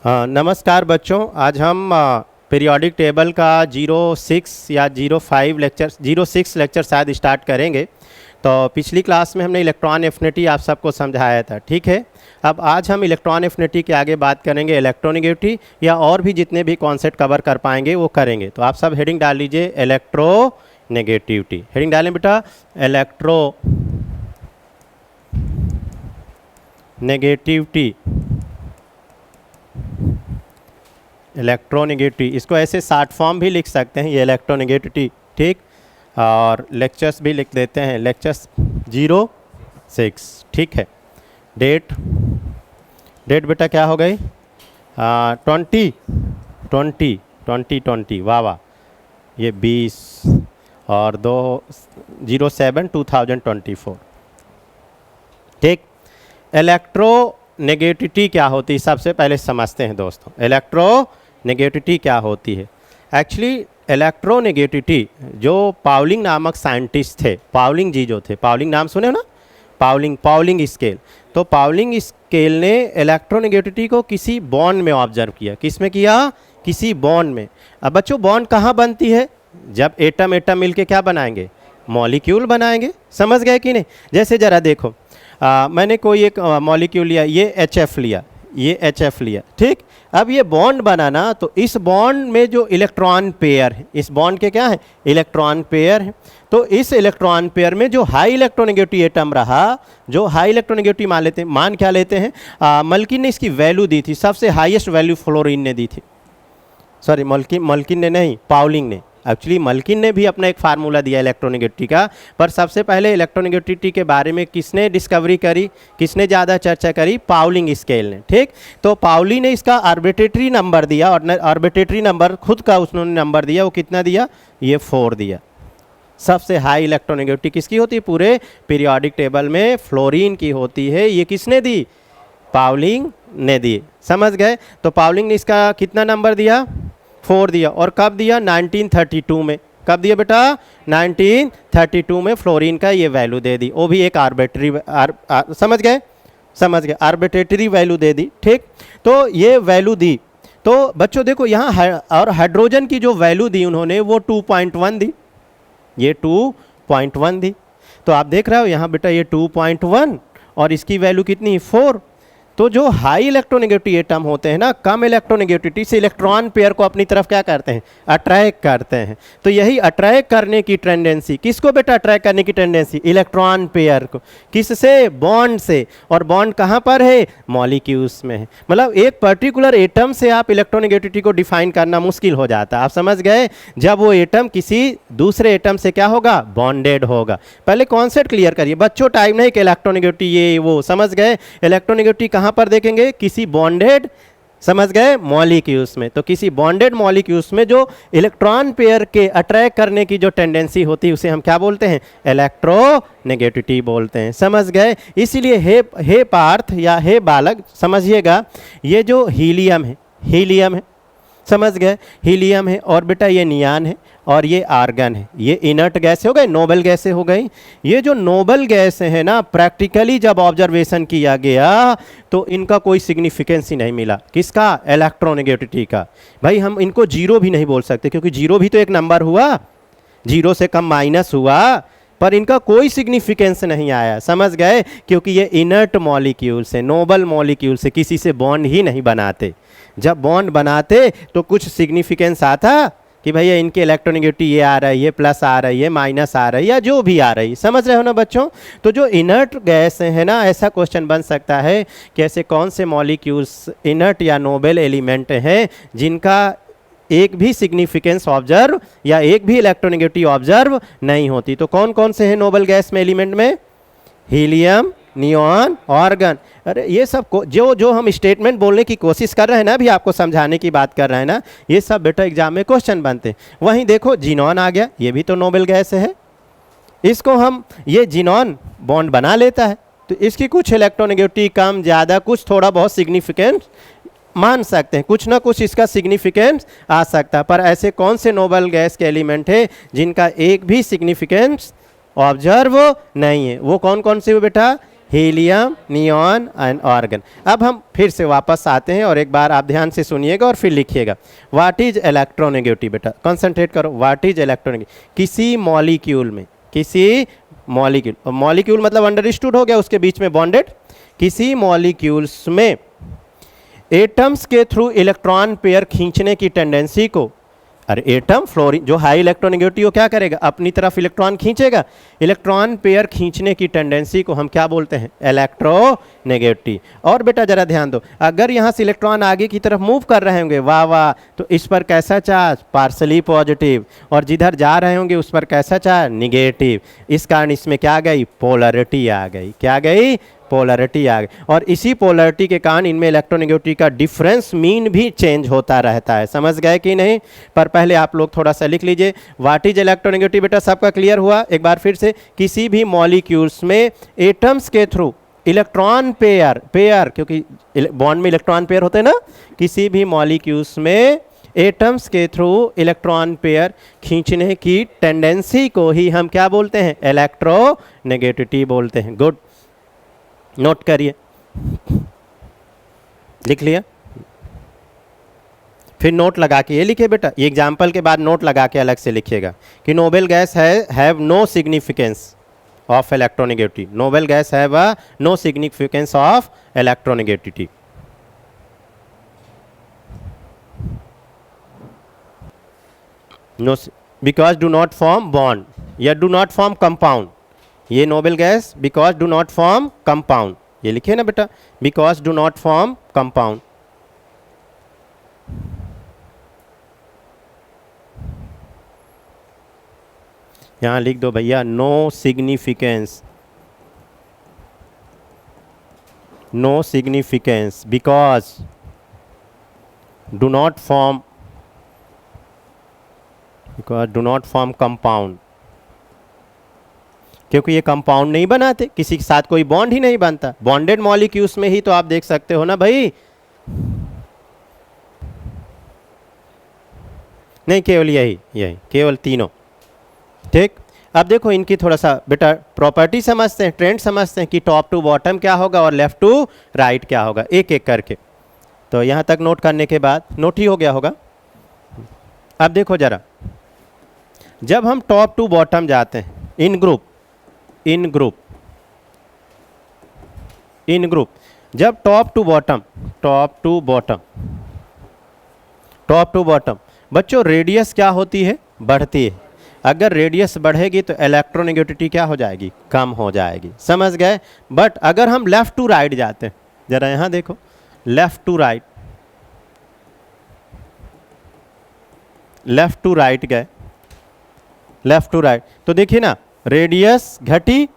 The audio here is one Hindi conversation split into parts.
नमस्कार बच्चों, आज हम पीरियोडिक टेबल का 06 या 06 लेक्चर शायद स्टार्ट करेंगे। तो पिछली क्लास में हमने इलेक्ट्रॉन एफिनिटी आप सबको समझाया था, ठीक है। अब आज हम इलेक्ट्रॉन एफिनिटी के आगे बात करेंगे इलेक्ट्रोनेगेटिविटी या और भी जितने भी कॉन्सेप्ट कवर कर पाएंगे वो करेंगे। तो आप सब हेडिंग डाल लीजिए इलेक्ट्रोनेगेटिविटी। हेडिंग डालें बेटा, इलेक्ट्रोनेगेटिविटी। इलेक्ट्रोनेगेटिविटी, इसको ऐसे शॉर्ट फॉर्म भी लिख सकते हैं, ये इलेक्ट्रोनेगेटिविटी, ठीक। और लेक्चर्स भी लिख देते हैं, लेक्चर्स 06, ठीक है। डेट बेटा क्या हो गई? 2020, वाह वाह, ये 20 और 2/07/2024, ठीक। इलेक्ट्रोनेगेटिविटी क्या होती है सबसे पहले समझते हैं दोस्तों। इलेक्ट्रोनेगेटिविटी क्या होती है? एक्चुअली इलेक्ट्रोनेगेटिविटी जो पाउलिंग नामक साइंटिस्ट थे, पाउलिंग जी जो थे, पाउलिंग नाम सुने हो ना, पाउलिंग स्केल। तो पाउलिंग स्केल ने इलेक्ट्रोनेगेटिविटी को किसी बॉन्ड में ऑब्जर्व किया। किस में किया? किसी बॉन्ड में। अब बच्चों बॉन्ड कहाँ बनती है? जब एटम मिलके क्या बनाएंगे? मॉलिक्यूल बनाएंगे। समझ गए कि नहीं? जैसे ज़रा देखो, मैंने कोई एक मॉलिक्यूल लिया, ये HF लिया, ठीक। अब ये बॉन्ड बनाना, तो इस बॉन्ड में जो इलेक्ट्रॉन पेयर है, इस बॉन्ड के क्या है? इलेक्ट्रॉन पेयर है। तो इस इलेक्ट्रॉन पेयर में जो हाई इलेक्ट्रोनेगेटिव एटम रहा, जो हाई इलेक्ट्रोनेगेटिव मान क्या लेते हैं? मल्किन ने इसकी वैल्यू दी थी, सबसे हाईएस्ट वैल्यू फ्लोरीन ने दी थी। सॉरी, मल्किन ने नहीं, पाउलिंग ने। एक्चुअली मल्किन ने भी अपना एक फार्मूला दिया इलेक्ट्रोनेगेटिविटी का, पर सबसे पहले इलेक्ट्रोनेगेटिविटी के बारे में किसने डिस्कवरी करी, किसने ज़्यादा चर्चा करी? पाउलिंग स्केल ने, ठीक। तो पाउली ने इसका आर्बिट्रेटरी नंबर दिया, और आर्बिट्रेटरी नंबर खुद का उसने नंबर दिया। वो कितना दिया? ये 4 दिया। सबसे हाई इलेक्ट्रोनेगेटिविटी किसकी होती है? पूरे पीरियोडिक टेबल में फ्लोरीन की होती है। ये किसने दी? पाउलिंग ने दी। समझ गए? तो पाउलिंग ने इसका कितना नंबर दिया? 4 दिया। और कब दिया? 1932 में। कब दिया बेटा? 1932 में फ्लोरीन का ये वैल्यू दे दी। वो भी एक आर्बिट्री, समझ गए, आर्बिट्रेटरी वैल्यू दे दी, ठीक। तो ये वैल्यू दी। तो बच्चों देखो यहाँ और हाइड्रोजन की जो वैल्यू दी उन्होंने, वो 2.1 दी। ये 2.1 दी। तो आप देख रहे हो यहाँ बेटा, ये 2.1 और इसकी वैल्यू कितनी? 4। तो जो हाई इलेक्ट्रोनेगेटिव एटम होते हैं ना, कम इलेक्ट्रोनेगेटिविटी से इलेक्ट्रॉन पेयर को अपनी तरफ क्या करते हैं? अट्रैक्ट करते हैं। तो यही अट्रैक्ट करने की टेंडेंसी, किसको बेटा अट्रैक्ट करने की टेंडेंसी? इलेक्ट्रॉन पेयर को। किससे? बॉन्ड से। और बॉन्ड कहाँ पर है? मॉलिक्यूल्स में है। मतलब एक पर्टिकुलर एटम से आप इलेक्ट्रोनेगेटिविटी को डिफाइन करना मुश्किल हो जाता है। आप समझ गए? जब वो एटम किसी दूसरे एटम से क्या होगा? बॉन्डेड होगा। पहले कॉन्सेप्ट क्लियर करिए बच्चों, टाइम नहीं कि इलेक्ट्रोनेगेटिविटी ये वो। समझ गए? इलेक्ट्रोनेगेटिविटी कहाँ पर देखेंगे? किसी बॉन्डेड, समझ गए, मॉलिक्यूल्स में। तो किसी बॉन्डेड मॉलिक्यूल्स में जो इलेक्ट्रॉन पेयर के अट्रैक्ट करने की जो टेंडेंसी होती है, उसे हम क्या बोलते हैं? इलेक्ट्रोनेगेटिविटी बोलते हैं। समझ गए? इसीलिए हे पार्थ या हे बालक समझिएगा, ये जो हीलियम है, समझ गए, हीलियम है, और बेटा ये नियान है, और ये आर्गन है। ये इनर्ट गैस हो गए, नोबल गैसें हो गई। ये जो नोबल गैस है ना, प्रैक्टिकली जब ऑब्जर्वेशन किया गया तो इनका कोई सिग्निफिकेंस ही नहीं मिला। किसका? इलेक्ट्रोनेगेटिविटी का। भाई हम इनको जीरो भी नहीं बोल सकते, क्योंकि जीरो भी तो एक नंबर हुआ, जीरो से कम माइनस हुआ, पर इनका कोई सिग्निफिकेंस नहीं आया। समझ गए? क्योंकि ये इनर्ट मॉलिक्यूल से, नोबल मॉलिक्यूल से किसी से बॉन्ड ही नहीं बनाते। जब बॉन्ड बनाते तो कुछ सिग्निफिकेंस आता कि भैया इनके इलेक्ट्रोनेगेटिविटी ये आ रही है, प्लस आ रही है, माइनस आ रही है, या जो भी आ रही है। समझ रहे हो ना बच्चों? तो जो इनर्ट गैस है ना, ऐसा क्वेश्चन बन सकता है कि ऐसे कौन से मॉलिक्यूल्स इनर्ट या नोबल एलिमेंट हैं जिनका एक भी सिग्निफिकेंस ऑब्जर्व या एक भी इलेक्ट्रोनेगेटिव ऑब्जर्व नहीं होती। तो कौन कौन से हैं नोबल गैस में, एलिमेंट में? Helium, neon, argon. अरे ये सब को जो हम स्टेटमेंट बोलने की कोशिश कर रहे हैं ना, अभी आपको समझाने की बात कर रहे हैं ना, ये सब बेटा एग्जाम में क्वेश्चन बनते हैं। वहीं देखो जिनॉन आ गया, ये भी तो नोबल गैस है। इसको हम, ये जिनॉन बॉन्ड बना लेता है, तो इसकी कुछ इलेक्ट्रोनेगेटिविटी कम ज़्यादा, कुछ थोड़ा बहुत सिग्निफिकेंस मान सकते हैं, कुछ ना कुछ इसका सिग्निफिकेंस आ सकता है। पर ऐसे कौन से नोबल गैस के एलिमेंट है जिनका एक भी सिग्निफिकेंस ऑब्जर्व नहीं है? वो कौन कौन से हुए बेटा? Helium, neon and argon. अब हम फिर से वापस आते हैं और एक बार आप ध्यान से सुनिएगा और फिर लिखिएगा। What is electronegativity? बेटा कंसंट्रेट करो। What is electronegativity? किसी मॉलिक्यूल में, किसी मॉलिक्यूल, मॉलिक्यूल मतलब अंडरस्टूड हो गया, उसके बीच में बॉन्डेड, किसी मॉलिक्यूल्स में एटम्स के थ्रू इलेक्ट्रॉन पेयर खींचने की टेंडेंसी को, अरे एटम फ्लोरीन जो हाई इलेक्ट्रोनेगेटिव क्या करेगा? अपनी तरफ इलेक्ट्रॉन खींचेगा। इलेक्ट्रॉन पेयर खींचने की टेंडेंसी को हम क्या बोलते हैं? इलेक्ट्रोनेगेटिव। और बेटा जरा ध्यान दो, अगर यहाँ से इलेक्ट्रॉन आगे की तरफ मूव कर रहे होंगे, वाह वाह, तो इस पर कैसा चार्ज? Partially positive. और जिधर जा रहे होंगे उस पर कैसा चार्ज? निगेटिव। इस कारण इसमें क्या आ गई? पोलरिटी आ गई। क्या आ गई? पोलरिटी आ गई। और इसी पोलरिटी के कारण इनमें इलेक्ट्रोनेगेटिविटी का डिफरेंस मीन भी चेंज होता रहता है। समझ गए कि नहीं? पर पहले आप लोग थोड़ा सा लिख लीजिए। What is electronegativity? बेटा सबका क्लियर हुआ? एक बार फिर से, किसी भी मॉलिक्यूल्स में एटम्स के थ्रू इलेक्ट्रॉन पेयर, क्योंकि बॉन्ड में इलेक्ट्रॉन पेयर होते हैं ना, किसी भी मॉलिक्यूल्स में एटम्स के थ्रू इलेक्ट्रॉन पेयर खींचने की टेंडेंसी को ही हम क्या बोलते हैं? इलेक्ट्रोनेगेटिविटी बोलते हैं। गुड, नोट करिए। लिख लिया? फिर नोट लगा के ये लिखिए बेटा, ये एग्जाम्पल के बाद नोट लगा के अलग से लिखिएगा कि noble gas have no significance of electronegativity. Noble gas have a no significance of electronegativity. No, because do not form bond या डू नॉट फॉर्म कंपाउंड। ये noble gas because do not form compound, ये लिखिए ना बेटा, because do not form compound. यहां लिख दो भैया, no significance, no significance because do not form, because do not form compound, क्योंकि ये कंपाउंड नहीं बनाते, किसी के साथ कोई बॉन्ड ही नहीं बनता। बॉन्डेड मॉलिक्यूल्स में ही तो आप देख सकते हो ना भाई। नहीं, केवल यही केवल तीनों। ठीक, अब देखो इनकी थोड़ा सा बेटा प्रॉपर्टी समझते हैं, ट्रेंड समझते हैं कि टॉप टू बॉटम क्या होगा और लेफ्ट टू राइट क्या होगा, एक एक करके। तो यहाँ तक नोट करने के बाद नोट ही हो गया होगा। अब देखो जरा, जब हम टॉप टू बॉटम जाते हैं इन ग्रुप, जब टॉप टू बॉटम बच्चों रेडियस क्या होती है? बढ़ती है। अगर रेडियस बढ़ेगी तो इलेक्ट्रोनेगेटिविटी क्या हो जाएगी? कम हो जाएगी। समझ गए? बट अगर हम लेफ्ट टू राइट जाते हैं, जरा यहां देखो, लेफ्ट टू राइट गए, लेफ्ट टू राइट, तो देखिए ना रेडियस घटी।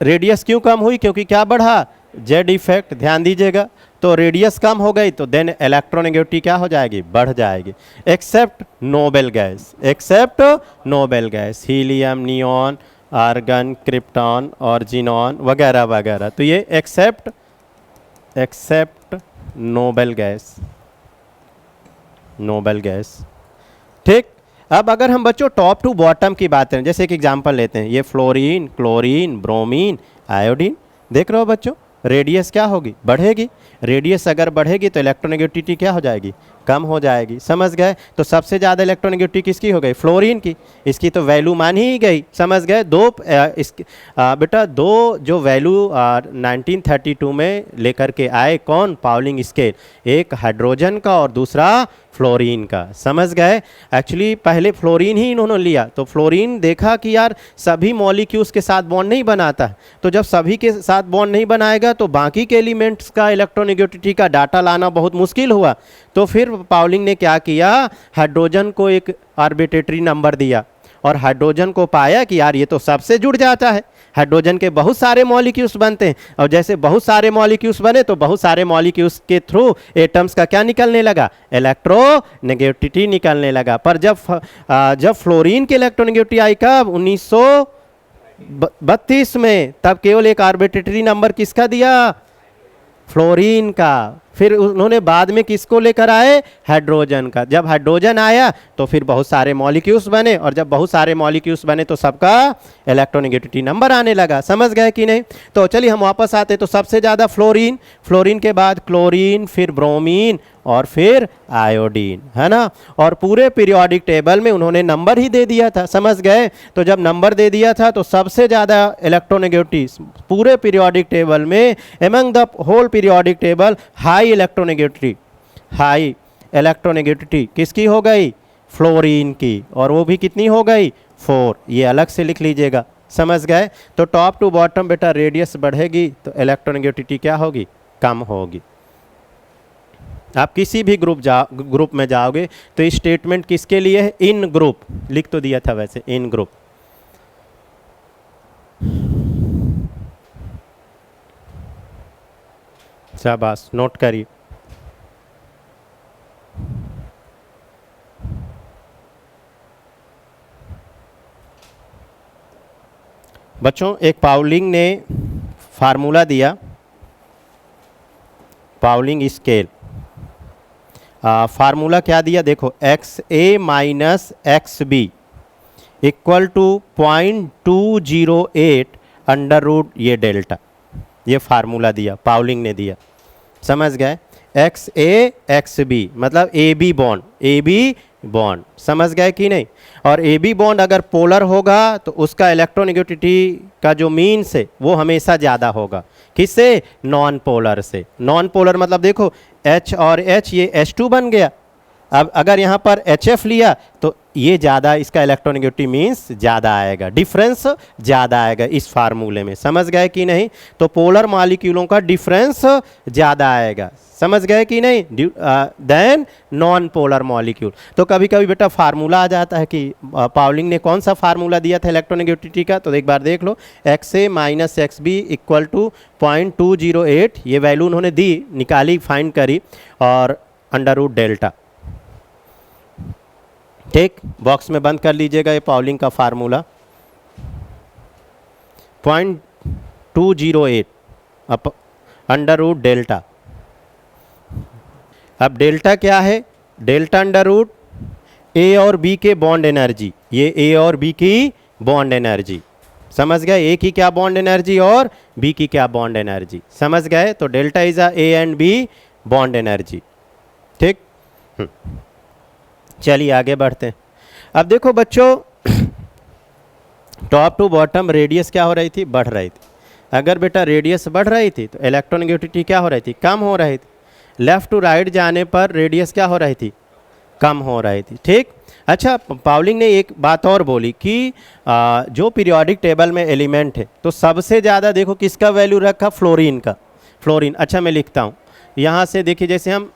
रेडियस क्यों कम हुई? क्योंकि क्या बढ़ा? Z effect. ध्यान दीजिएगा, तो रेडियस कम हो गई तो देन इलेक्ट्रोनेगेटिविटी क्या हो जाएगी? बढ़ जाएगी। Except noble gas, helium, neon, argon, krypton और जीनॉन वगैरह वगैरह। तो ये एक्सेप्ट नोबेल गैस। ठीक, अब अगर हम बच्चों टॉप टू बॉटम की बात करें, जैसे एक एग्जांपल लेते हैं, ये फ्लोरीन, क्लोरीन, ब्रोमीन, आयोडीन। देख रहे हो बच्चों, रेडियस क्या होगी? बढ़ेगी। रेडियस अगर बढ़ेगी तो इलेक्ट्रोनेगेटिविटी क्या हो जाएगी? कम हो जाएगी। समझ गए? तो सबसे ज़्यादा इलेक्ट्रोनेगेटिविटी किसकी हो गई? फ्लोरीन की। इसकी तो वैल्यू मान ही गई। समझ गए? बेटा दो जो वैल्यू 1932 में लेकर के आए, कौन? पाउलिंग स्केल, एक हाइड्रोजन का और दूसरा फ्लोरीन का। समझ गए? एक्चुअली पहले फ्लोरीन ही इन्होंने लिया, तो फ्लोरीन देखा कि यार सभी मॉलिक्यूल्स के साथ बॉन्ड नहीं बनाता है, तो जब सभी के साथ बॉन्ड नहीं बनाएगा तो बाकी के एलिमेंट्स का इलेक्ट्रोनेगेटिविटी का डाटा लाना बहुत मुश्किल हुआ। तो फिर पाउलिंग ने क्या किया? हाइड्रोजन को एक आर्बिट्रेटरी नंबर दिया और हाइड्रोजन को पाया कि यार ये तो सबसे जुड़ जाता है। हाइड्रोजन के बहुत सारे मॉलिक्यूल्स बनते हैं और जैसे बहुत सारे मॉलिक्यूल्स बने तो बहुत सारे मॉलिक्यूल्स के थ्रू एटम्स का क्या निकलने लगा? इलेक्ट्रोनेगेटिविटी निकलने लगा। पर जब फ्लोरीन की इलेक्ट्रोनेगेटिविटी आई कब? 1932 में, तब केवल एक आर्बिट्रेटरी नंबर किसका दिया? फ्लोरीन का। फिर उन्होंने बाद में किसको लेकर आए, हाइड्रोजन का। जब हाइड्रोजन आया तो फिर बहुत सारे मॉलिक्यूल्स बने, और जब बहुत सारे मॉलिक्यूल्स बने तो सबका इलेक्ट्रोनेगेटिविटी नंबर आने लगा। समझ गए कि नहीं? तो चलिए हम वापस आते, तो सबसे ज़्यादा फ्लोरीन, फ्लोरीन के बाद क्लोरीन, फिर ब्रोमीन और फिर आयोडीन, है ना। और पूरे पीरियोडिक टेबल में उन्होंने नंबर ही दे दिया था। समझ गए? तो जब नंबर दे दिया था तो सबसे ज़्यादा इलेक्ट्रोनेगेटिविटी पूरे पीरियोडिक टेबल में, among the whole periodic table, high electronegativity किसकी हो गई, फ्लोरीन की, और वो भी कितनी हो गई, 4। ये अलग से लिख लीजिएगा। समझ गए? तो टॉप टू बॉटम बेटा रेडियस बढ़ेगी तो इलेक्ट्रोनेगेटिविटी क्या होगी, कम होगी। आप किसी भी ग्रुप में जाओगे तो इस स्टेटमेंट किसके लिए है, इन ग्रुप, लिख तो दिया था वैसे, इन ग्रुप। शाबाश, नोट करिए। बच्चों एक पाउलिंग ने फार्मूला दिया, पाउलिंग स्केल। फार्मूला क्या दिया देखो, XA minus XB equal to 0.208 under root ये डेल्टा, ये फार्मूला दिया, पाउलिंग ने दिया। समझ गए? XA XB मतलब AB बॉन्ड, AB बॉन्ड। समझ गए कि नहीं? और AB बॉन्ड अगर पोलर होगा तो उसका इलेक्ट्रोनेगेटिविटी का जो मीन्स है वो हमेशा ज़्यादा होगा, किससे, नॉन पोलर से। नॉन पोलर मतलब देखो H और H, ये H2 बन गया। अब अगर यहाँ पर HF लिया तो ये ज़्यादा, इसका इलेक्ट्रोनेगेटिविटी मीन्स ज़्यादा आएगा, डिफरेंस ज़्यादा आएगा इस फार्मूले में। समझ गए कि नहीं? तो पोलर मॉलिक्यूलों का डिफरेंस ज़्यादा आएगा। समझ गए कि नहीं? Then non polar molecule. तो कभी कभी बेटा फार्मूला आ जाता है कि पाउलिंग ने कौन सा फार्मूला दिया था इलेक्ट्रोनेगेटिविटी का, तो एक बार देख लो, XA minus XB equal to 0.208, ये वैल्यू उन्होंने दी, निकाली, फाइंड करी, और अंडर रूट डेल्टा। ठीक, बॉक्स में बंद कर लीजिएगा ये पाउलिंग का फार्मूला, 0.208 अंडर रूट डेल्टा। अब डेल्टा क्या है, डेल्टा अंडर रूट A और B के बॉन्ड एनर्जी, ये A और B की बॉन्ड एनर्जी। समझ गए? A की क्या बॉन्ड एनर्जी और B की क्या बॉन्ड एनर्जी। समझ गए? तो delta is A and B bond energy. ठीक, चलिए आगे बढ़ते हैं। अब देखो बच्चों, टॉप टू बॉटम रेडियस क्या हो रही थी, बढ़ रही थी। अगर बेटा रेडियस बढ़ रही थी तो इलेक्ट्रोनेगेटिविटी क्या हो रही थी, कम हो रही थी। लेफ्ट टू राइट जाने पर रेडियस क्या हो रही थी, कम हो रही थी। ठीक, अच्छा, पाउलिंग ने एक बात और बोली कि जो पीरियोडिक टेबल में एलिमेंट है तो सबसे ज़्यादा देखो किसका वैल्यू रखा, फ्लोरीन का। फ्लोरीन, अच्छा मैं लिखता हूँ यहाँ से, देखिए जैसे हम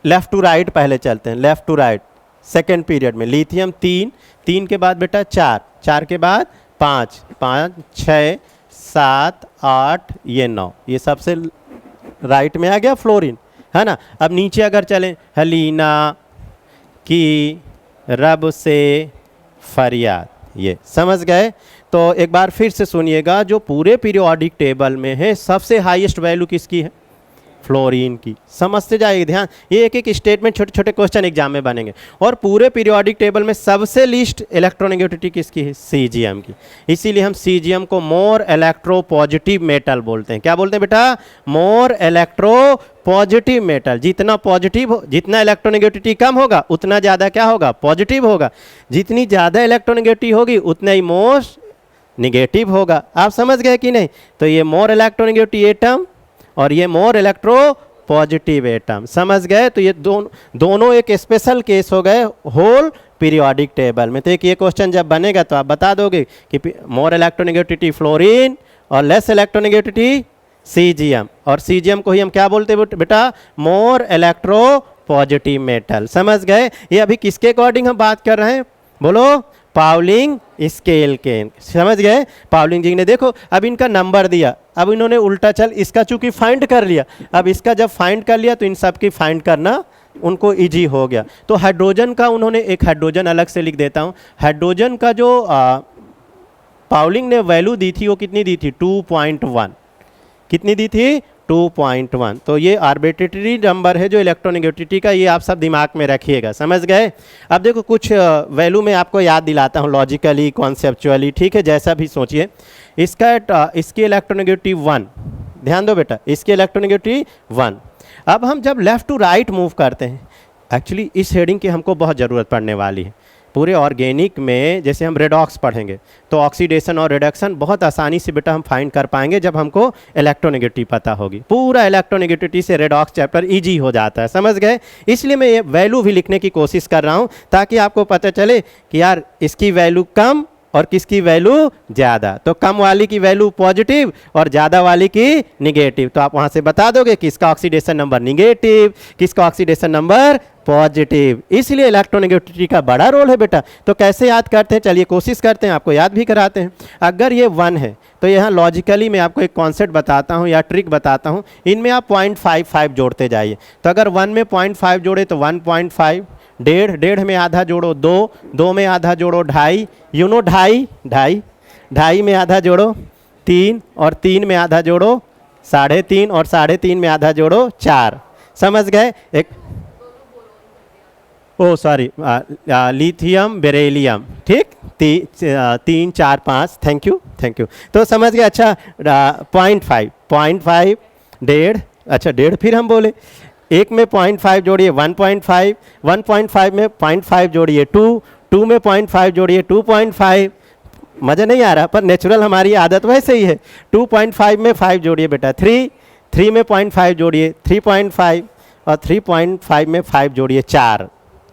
लेफ़्ट टू राइट पहले चलते हैं, left to right second period में लिथियम 3, 3 के बाद बेटा 4, 4 के बाद 5, 5, 6, 7, 8, ये 9, ये सबसे राइट में आ गया फ्लोरीन, है ना। अब नीचे अगर चलें, हलीना की, रब से, फरियाद, ये समझ गए। तो एक बार फिर से सुनिएगा, जो पूरे पीरियोडिक टेबल में है सबसे हाईएस्ट वैल्यू किसकी है, फ्लोरीन की। समझते जाइए, ध्यान, ये एक एक स्टेटमेंट, छोटे छोटे क्वेश्चन एग्जाम में बनेंगे। और पूरे पीरियोडिक टेबल में सबसे लीस्ट इलेक्ट्रोनेगेटिविटी किसकी है, सीजीएम की। इसीलिए हम सीजीएम को मोर इलेक्ट्रो पॉजिटिव मेटल बोलते हैं। क्या बोलते हैं बेटा, मोर इलेक्ट्रो पॉजिटिव मेटल। जितना पॉजिटिव हो, जितना इलेक्ट्रोनेगेटिविटी कम होगा उतना ज़्यादा क्या होगा, पॉजिटिव होगा। जितनी ज़्यादा इलेक्ट्रोनेगेटिविटी होगी उतना ही मोस्ट निगेटिव होगा। आप समझ गए कि नहीं? तो ये मोर इलेक्ट्रोनेगेटिव एटम और ये मोर इलेक्ट्रो पॉजिटिव एटम। समझ गए? तो ये दोनों एक स्पेशल केस हो गए होल पीरियोडिक टेबल में। तो एक ये क्वेश्चन जब बनेगा तो आप बता दोगे कि मोर इलेक्ट्रोनेगेटिविटी फ्लोरीन और लेस इलेक्ट्रोनेगेटिविटी सीजीएम। और सीजीएम को ही हम क्या बोलते हैं बेटा, मोर इलेक्ट्रो पॉजिटिव मेटल। समझ गए? ये अभी किसके अकॉर्डिंग हम बात कर रहे हैं, बोलो, पाउलिंग स्केल के। समझ गए? पाउलिंग जी ने देखो अब इनका नंबर दिया, अब इन्होंने उल्टा चल इसका चूंकि फाइंड कर लिया, अब इसका जब फाइंड कर लिया तो इन सब की फाइंड करना उनको इजी हो गया। तो हाइड्रोजन का उन्होंने, एक हाइड्रोजन अलग से लिख देता हूँ। हाइड्रोजन का जो पाउलिंग ने वैल्यू दी थी वो कितनी दी थी, 2.1। कितनी दी थी, 2.1। तो ये आर्बिट्रेटरी नंबर है जो इलेक्ट्रोनेगेटिविटी का, ये आप सब दिमाग में रखिएगा, समझ गए। अब देखो कुछ वैल्यू मैं आपको याद दिलाता हूँ लॉजिकली, कॉन्सेप्चुअली, ठीक है, जैसा भी सोचिए। इसकी इलेक्ट्रोनेगेटिविटी 1, ध्यान दो बेटा, इसकी इलेक्ट्रोनेगेटिविटी 1। अब हम जब लेफ़्ट टू राइट मूव करते हैं, एक्चुअली इस हेडिंग की हमको बहुत ज़रूरत पड़ने वाली है। पूरे ऑर्गेनिक में जैसे हम रेडॉक्स पढ़ेंगे तो ऑक्सीडेशन और रिडक्शन बहुत आसानी से बेटा हम फाइंड कर पाएंगे जब हमको इलेक्ट्रोनेगेटिविटी पता होगी। पूरा इलेक्ट्रोनेगेटिविटी से रेडॉक्स चैप्टर इजी हो जाता है, समझ गए। इसलिए मैं ये वैल्यू भी लिखने की कोशिश कर रहा हूँ ताकि आपको पता चले कि यार इसकी वैल्यू कम और किसकी वैल्यू ज़्यादा। तो कम वाली की वैल्यू पॉजिटिव और ज़्यादा वाली की निगेटिव। तो आप वहाँ से बता दोगे किसका ऑक्सीडेशन नंबर निगेटिव, किसका ऑक्सीडेशन नंबर पॉजिटिव। इसलिए इलेक्ट्रोनेगेटिविटी का बड़ा रोल है बेटा। तो कैसे याद करते हैं, चलिए कोशिश करते हैं, आपको याद भी कराते हैं। अगर ये 1 है तो यहाँ लॉजिकली मैं आपको एक कॉन्सेप्ट बताता हूँ या ट्रिक बताता हूँ, इनमें आप 0.55 जोड़ते जाइए। तो अगर 1 में 0.5 जोड़े तो 1.5, 1.5 में आधा जोड़ो 2, 2 में आधा जोड़ो 2.5, यू नो 2.5, 2.5 में आधा जोड़ो 3 और 3 में आधा जोड़ो 3.5 और 3.5 में आधा जोड़ो 4, समझ गए। एक ओ सॉरी लिथियम बेरिलियम, ठीक, 3 4 5, थैंक यू। तो समझ गए। अच्छा 0.5, 1.5, अच्छा 1.5 फिर हम बोले, एक में 0.5 जोड़िए 1.5, 1.5 में 0.5 जोड़िए 2, 2 में 0.5 जोड़िए 2.5। मज़ा नहीं आ रहा, पर नेचुरल हमारी आदत वैसे ही है। 2.5 में 5 जोड़िए बेटा 3, 3 में 0.5 जोड़िए 3.5 और 3.5 में 5 जोड़िए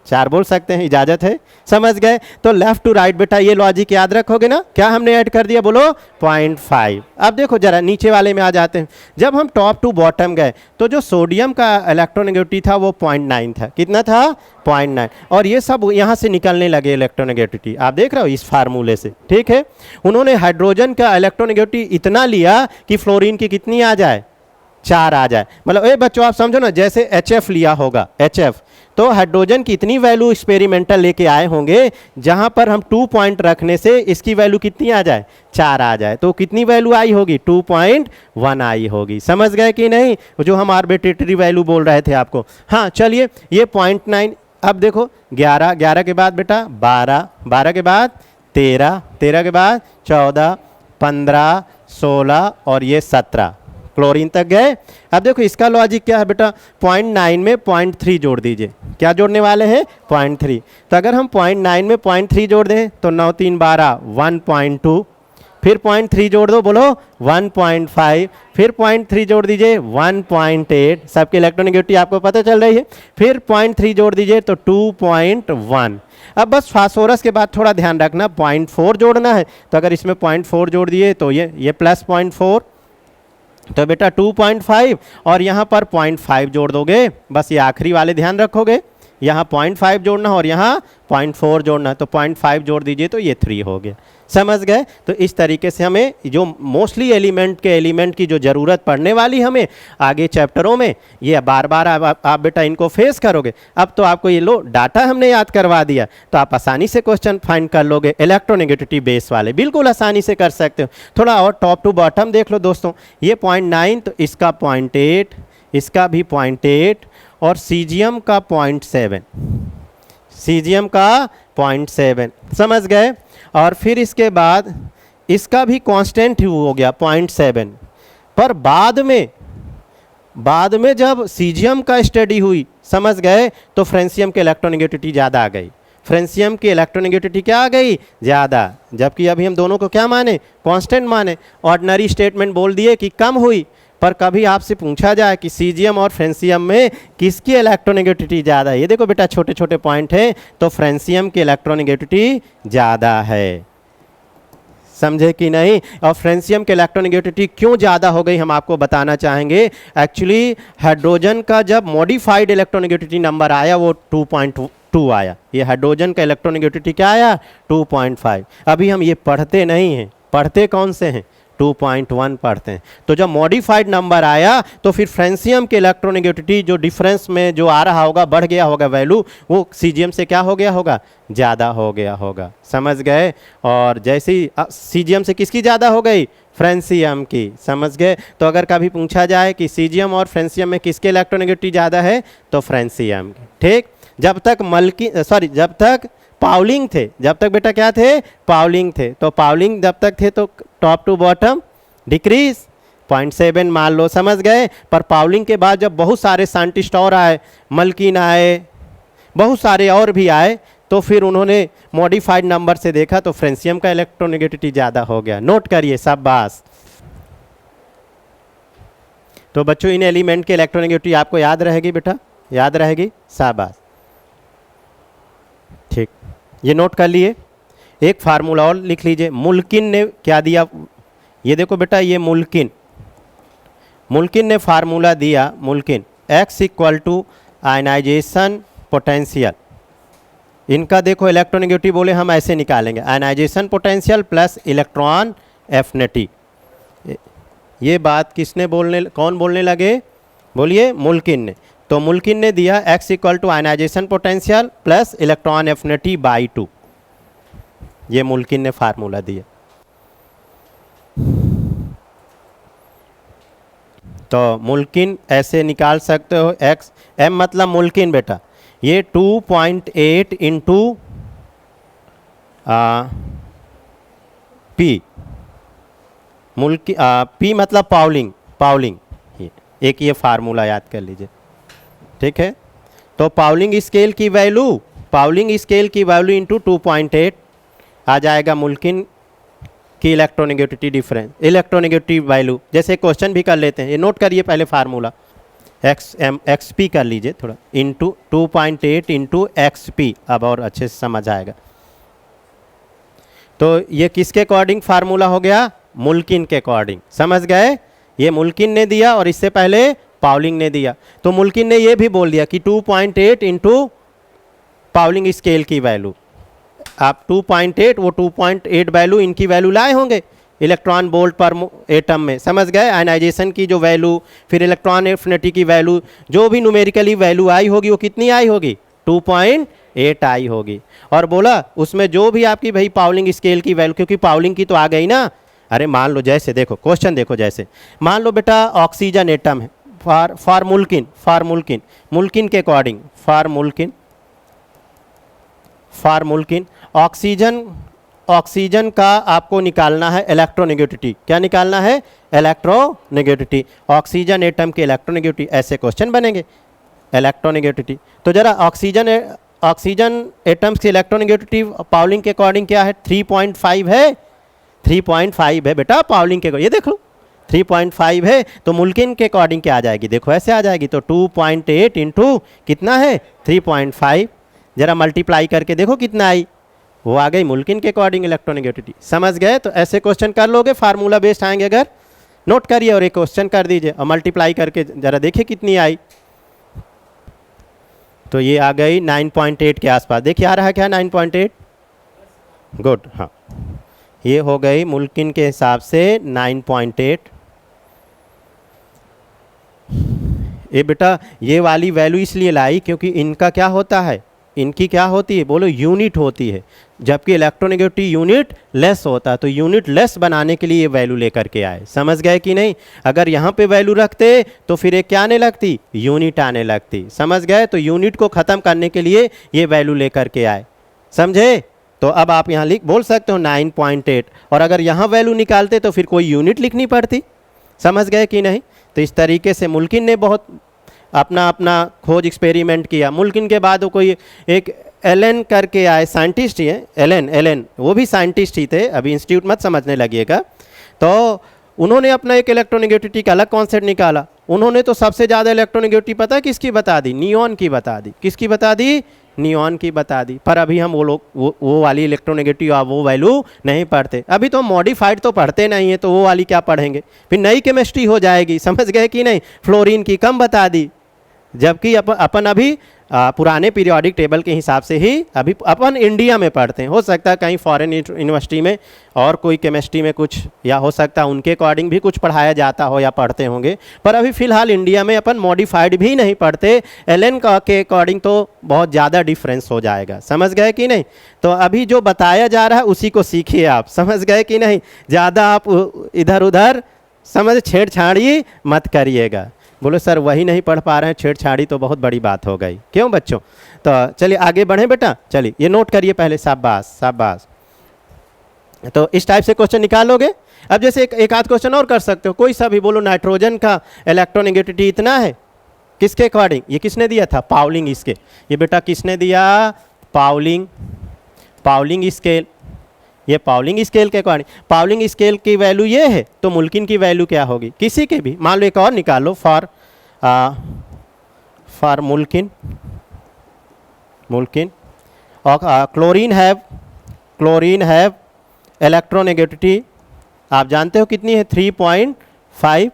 4 बोल सकते हैं, इजाज़त है, समझ गए। तो लेफ्ट टू राइट बेटा ये लॉजिक याद रखोगे ना। क्या हमने ऐड कर दिया, बोलो 0.5। अब देखो जरा नीचे वाले में आ जाते हैं। जब हम टॉप टू बॉटम गए तो जो सोडियम का इलेक्ट्रोनेगेटिविटी था वो 0.9 था। कितना था, 0.9। और ये सब यहाँ से निकलने लगे इलेक्ट्रोनेगेटिविटी, आप देख रहे हो इस फार्मूले से, ठीक है। उन्होंने हाइड्रोजन का इलेक्ट्रोनेगेटिविटी इतना लिया कि फ्लोरीन की कितनी आ जाए, 4 आ जाए। मतलब ए बच्चों आप समझो ना, जैसे HF लिया होगा, HF, तो हाइड्रोजन की इतनी वैल्यू एक्सपेरिमेंटल लेके आए होंगे जहां पर हम 2 पॉइंट रखने से इसकी वैल्यू कितनी आ जाए, 4 आ जाए। तो कितनी वैल्यू आई होगी, 2.1 आई होगी, समझ गए कि नहीं, जो हम आर्बिट्रेटरी वैल्यू बोल रहे थे आपको। हाँ चलिए ये 0.9। अब देखो 11, 11 के बाद बेटा 12, 12 के बाद 13, 13 के बाद 14, 15, 16 और ये 17, क्लोरीन तक गए। अब देखो इसका लॉजिक क्या है बेटा, 0.9 में 0.3 जोड़ दीजिए। क्या जोड़ने वाले हैं, 0.3। तो अगर हम 0.9 में 0.3 जोड़ दें तो 9 3 12, 1.2, फिर 0.3 जोड़ दो, बोलो 1.5, फिर 0.3 जोड़ दीजिए 1.8। सबकी इलेक्ट्रोनेगेटिविटी आपको पता चल रही है। फिर 0.3 जोड़ दीजिए तो 2.1। अब बस फास्फोरस के बाद थोड़ा ध्यान रखना, 0.4 जोड़ना है। तो अगर इसमें 0.4 जोड़ दिए तो ये प्लस 0.4, तो बेटा 2.5 और यहाँ पर 0.5 जोड़ दोगे। बस ये आखिरी वाले ध्यान रखोगे, यहाँ 0.5 जोड़ना और यहाँ 0.4 जोड़ना, तो 0.5 जोड़ दीजिए तो ये 3 हो गया, समझ गए। तो इस तरीके से हमें जो मोस्टली एलिमेंट की जो ज़रूरत पड़ने वाली हमें आगे चैप्टरों में, ये बार बार आप बेटा इनको फेस करोगे। अब तो आपको ये लो डाटा हमने याद करवा दिया तो आप आसानी से क्वेश्चन फाइंड कर लोगे इलेक्ट्रोनेगेटिविटी बेस वाले, बिल्कुल आसानी से कर सकते हो। थोड़ा और टॉप टू बॉटम देख लो दोस्तों, ये 0.9 तो इसका 0.8, इसका भी 0.8 और सीजियम का 0.7, सीजियम का 0.7, समझ गए। और फिर इसके बाद इसका भी कांस्टेंट हो गया 0.7। पर बाद में जब सीजियम का स्टडी हुई, समझ गए, तो फ्रेंसियम के इलेक्ट्रोनेगेटिविटी ज़्यादा आ गई। फ्रेंसियम की इलेक्ट्रोनेगेटिविटी क्या आ गई, ज़्यादा, जबकि अभी हम दोनों को क्या माने, कांस्टेंट माने। ऑर्डिनरी स्टेटमेंट बोल दिए कि कम हुई, पर कभी आपसे पूछा जाए कि सीजियम और फ्रेंसियम में किसकी इलेक्ट्रोनेगेटिविटी ज़्यादा है, ये देखो बेटा छोटे छोटे पॉइंट हैं, तो फ्रेंसियम की इलेक्ट्रोनेगेटिविटी ज़्यादा है, समझे कि नहीं। और फ्रेंसियम के इलेक्ट्रोनेगेटिविटी क्यों ज़्यादा हो गई हम आपको बताना चाहेंगे। एक्चुअली हाइड्रोजन का जब मॉडिफाइड इलेक्ट्रोनेगेटिविटी नंबर आया वो 2.2 आया। ये हाइड्रोजन का इलेक्ट्रोनेगेटिविटी क्या आया, 2.5। अभी हम ये पढ़ते नहीं हैं, पढ़ते कौन से हैं, 2.1 पढ़ते हैं। तो जब मॉडिफाइड नंबर आया तो फिर फ्रेंसियम के इलेक्ट्रोनेगेटिविटी जो डिफरेंस में जो आ रहा होगा, बढ़ गया होगा वैल्यू, वो सीजियम से क्या हो गया होगा, ज़्यादा हो गया होगा, समझ गए। और जैसे ही सीजियम से किसकी ज़्यादा हो गई, फ्रेंसियम की, समझ गए। तो अगर कभी पूछा जाए कि सीजियम और फ्रेंसियम में किसके इलेक्ट्रोनेगेटिविटी ज़्यादा है तो फ्रेंसियम की, ठीक। जब तक जब तक पाउलिंग थे, जब तक बेटा क्या थे, पाउलिंग थे, तो पाउलिंग जब तक थे तो टॉप टू बॉटम डिक्रीज 0.7 मान लो, समझ गए। पर पाउलिंग के बाद जब बहुत सारे साइंटिस्ट और आए, मल्किन आए, बहुत सारे और भी आए, तो फिर उन्होंने मॉडिफाइड नंबर से देखा तो फ्रेंसियम का इलेक्ट्रोनेगेटिविटी ज़्यादा हो गया। नोट करिए शाबाश। तो बच्चों इन एलिमेंट के इलेक्ट्रोनेगेटिविटी आपको याद रहेगी बेटा, याद रहेगी, शाबाश, ठीक। ये नोट कर लिए। एक फार्मूला और लिख लीजिए। मुल्किन ने क्या दिया, ये देखो बेटा, ये मुल्किन ने फार्मूला दिया, Mulliken x equal to ionization potential. इनका देखो इलेक्ट्रोनेगेटिविटी बोले हम ऐसे निकालेंगे, ionization potential plus electron affinity. ये बात कौन बोलने लगे, बोलिए, मुल्किन ने। तो मुल्किन ने दिया x equal to ionization potential plus electron affinity by 2। ये मुल्किन ने फार्मूला दिया। तो मुल्किन ऐसे निकाल सकते हो, x m मतलब मुल्किन बेटा, ये 2.8 इंटू पी, पी मतलब पाउलिंग, एक ये फार्मूला याद कर लीजिए, ठीक है। तो पाउलिंग स्केल की वैल्यू इंटू 2.8 आ जाएगा मुल्किन की इलेक्ट्रोनेगेटिव वैल्यू। जैसे क्वेश्चन भी कर लेते हैं, ये नोट करिए पहले फार्मूला, एक्स पी कर लीजिए थोड़ा, इंटू 2.8 इंटू एक्स पी, अब और अच्छे से समझ आएगा। तो ये किसके अकॉर्डिंग फार्मूला हो गया, मुल्किन के अकॉर्डिंग, समझ गए। ये मुल्किन ने दिया और इससे पहले पाउलिंग ने दिया। तो मुल्किन ने ये भी बोल दिया कि 2.8 इंटू पाउलिंग स्केल की वैल्यू, आप 2.8 वो 2.8 वैल्यू इनकी वैल्यू लाए होंगे इलेक्ट्रॉन वोल्ट पर एटम में, समझ गए। आयनाइजेशन की जो वैल्यू, फिर इलेक्ट्रॉन एफिनिटी की वैल्यू, जो भी न्यूमेरिकली वैल्यू आई होगी वो कितनी आई होगी, 2.8 आई होगी। और बोला उसमें जो भी आपकी भाई पाउलिंग स्केल की वैल्यू, क्योंकि पाउलिंग की तो आ गई ना। अरे मान लो, जैसे देखो क्वेश्चन देखो, जैसे मान लो बेटा ऑक्सीजन एटम है, फॉर मुल्किन के अकॉर्डिंग, फॉर मुल्किन ऑक्सीजन का आपको निकालना है इलेक्ट्रोनेगेटिविटी। क्या निकालना है, इलेक्ट्रोनेगेटिविटी। ऑक्सीजन एटम के इलेक्ट्रोनेगेटिविटी, ऐसे क्वेश्चन बनेंगे, इलेक्ट्रोनेगेटिविटी। तो जरा ऑक्सीजन एटम्स की इलेक्ट्रोनेगेटिविटी पाउलिंग के अकॉर्डिंग क्या है, 3.5 है, 3.5 है बेटा पाउलिंग के, ये देख लो 3.5 है। तो मुल्किन के अकॉर्डिंग क्या आ जाएगी, देखो ऐसे आ जाएगी। तो 2.8 इंटू कितना है, 3.5, जरा मल्टीप्लाई करके देखो कितना आई, वो आ गई मुल्किन के अकॉर्डिंग इलेक्ट्रोनेगेटिविटी, समझ गए। तो ऐसे क्वेश्चन कर लोगे, फार्मूला बेस्ड आएंगे, अगर नोट करिए और एक क्वेश्चन कर दीजिए और मल्टीप्लाई करके जरा देखिए कितनी आई। तो ये आ गई 9.8 के आसपास, देखिए आ रहा है क्या 9.8, गुड। हाँ, ये हो गई मुल्किन के हिसाब से 9.8। ये बेटा ये वाली वैल्यू इसलिए लाई क्योंकि इनका क्या होता है, इनकी क्या होती है, बोलो यूनिट होती है, जबकि इलेक्ट्रोनेगेटिविटी यूनिट लेस होता है। तो यूनिट लेस बनाने के लिए ये वैल्यू लेकर के आए, समझ गए कि नहीं। अगर यहाँ पे वैल्यू रखते तो फिर ये क्या आने लगती, यूनिट आने लगती, समझ गए। तो यूनिट को ख़त्म करने के लिए ये वैल्यू लेकर के आए, समझे। तो अब आप यहाँ बोल सकते हो 9.8, और अगर यहाँ वैल्यू निकालते तो फिर कोई यूनिट लिखनी पड़ती, समझ गए कि नहीं। तो इस तरीके से मुल्किन ने बहुत अपना खोज एक्सपेरिमेंट किया। मुल्किन के बाद वो कोई एक एलन करके आए, साइंटिस्ट ही है, एलन वो भी साइंटिस्ट ही थे, अभी इंस्टीट्यूट मत समझने लगिएगा। तो उन्होंने अपना एक इलेक्ट्रोनेगेटिविटी का अलग कॉन्सेप्ट निकाला। उन्होंने तो सबसे ज़्यादा इलेक्ट्रोनेगेटिविटी पता है किसकी बता दी, नियॉन की बता दी। किसकी बता दी, नियॉन की बता दी। पर अभी हम वो वाली इलेक्ट्रोनेगेटिव वो वैल्यू नहीं पढ़ते, अभी तो मॉडिफाइड तो पढ़ते नहीं है, तो वो वाली क्या पढ़ेंगे, फिर नई केमिस्ट्री हो जाएगी, समझ गए कि नहीं। फ्लोरीन की कम बता दी, जबकि अपन अभी पुराने पीरियोडिक टेबल के हिसाब से ही अभी अपन इंडिया में पढ़ते हैं। हो सकता है कहीं फॉरेन यूनिवर्सिटी में और कोई केमिस्ट्री में कुछ, या हो सकता है उनके अकॉर्डिंग भी कुछ पढ़ाया जाता हो या पढ़ते होंगे, पर अभी फ़िलहाल इंडिया में अपन मॉडिफाइड भी नहीं पढ़ते। एलन का के अकॉर्डिंग तो बहुत ज़्यादा डिफरेंस हो जाएगा, समझ गए कि नहीं। तो अभी जो बताया जा रहा है उसी को सीखिए आप, समझ गए कि नहीं। ज़्यादा आप इधर उधर समझ छेड़छाड़ी मत करिएगा। बोलो सर वही नहीं पढ़ पा रहे हैं, छेड़छाड़ी तो बहुत बड़ी बात हो गई, क्यों बच्चों। तो चलिए आगे बढ़ें बेटा, चलिए ये नोट करिए पहले, शाबाश शाबाश। तो इस टाइप से क्वेश्चन निकालोगे। अब जैसे एक आध क्वेश्चन और कर सकते हो, कोई सा भी बोलो नाइट्रोजन का इलेक्ट्रोनेगेटिविटी इतना है, किसके अकॉर्डिंग, ये किसने दिया था, पाउलिंग इसके, ये बेटा किसने दिया, पाउलिंग स्केल, ये पाउलिंग स्केल के अकॉर्डिंग। पाउलिंग स्केल की वैल्यू ये है तो मुल्किन की वैल्यू क्या होगी, किसी के भी। मान लो एक और निकालो, फॉर मुल्किन और क्लोरीन हैव इलेक्ट्रोनेगेटिविटी आप जानते हो कितनी है, 3.5।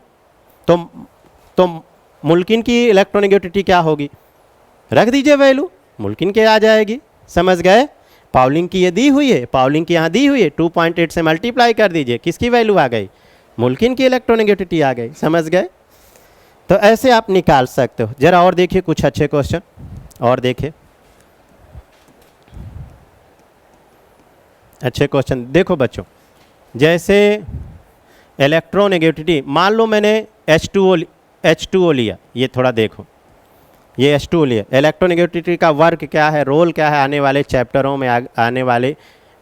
तो मुल्किन की इलेक्ट्रोनेगेटिविटी क्या होगी, रख दीजिए वैल्यू, मुल्किन के आ जाएगी, समझ गए। पाउलिंग की ये दी हुई है, पाउलिंग की यहाँ दी हुई है, 2.8 से मल्टीप्लाई कर दीजिए, किसकी वैल्यू आ गई, मुल्किन की इलेक्ट्रोनेगेटिविटी आ गई, समझ गए। तो ऐसे आप निकाल सकते हो। जरा और देखिए कुछ अच्छे क्वेश्चन और देखिए, अच्छे क्वेश्चन देखो बच्चों। जैसे इलेक्ट्रोनेगेटिविटी, मान लो मैंने H2O लिया, ये थोड़ा देखो, ये H2O लिया। इलेक्ट्रोनेगेटिविटी का वर्क क्या है, रोल क्या है, आने वाले चैप्टरों में आने वाले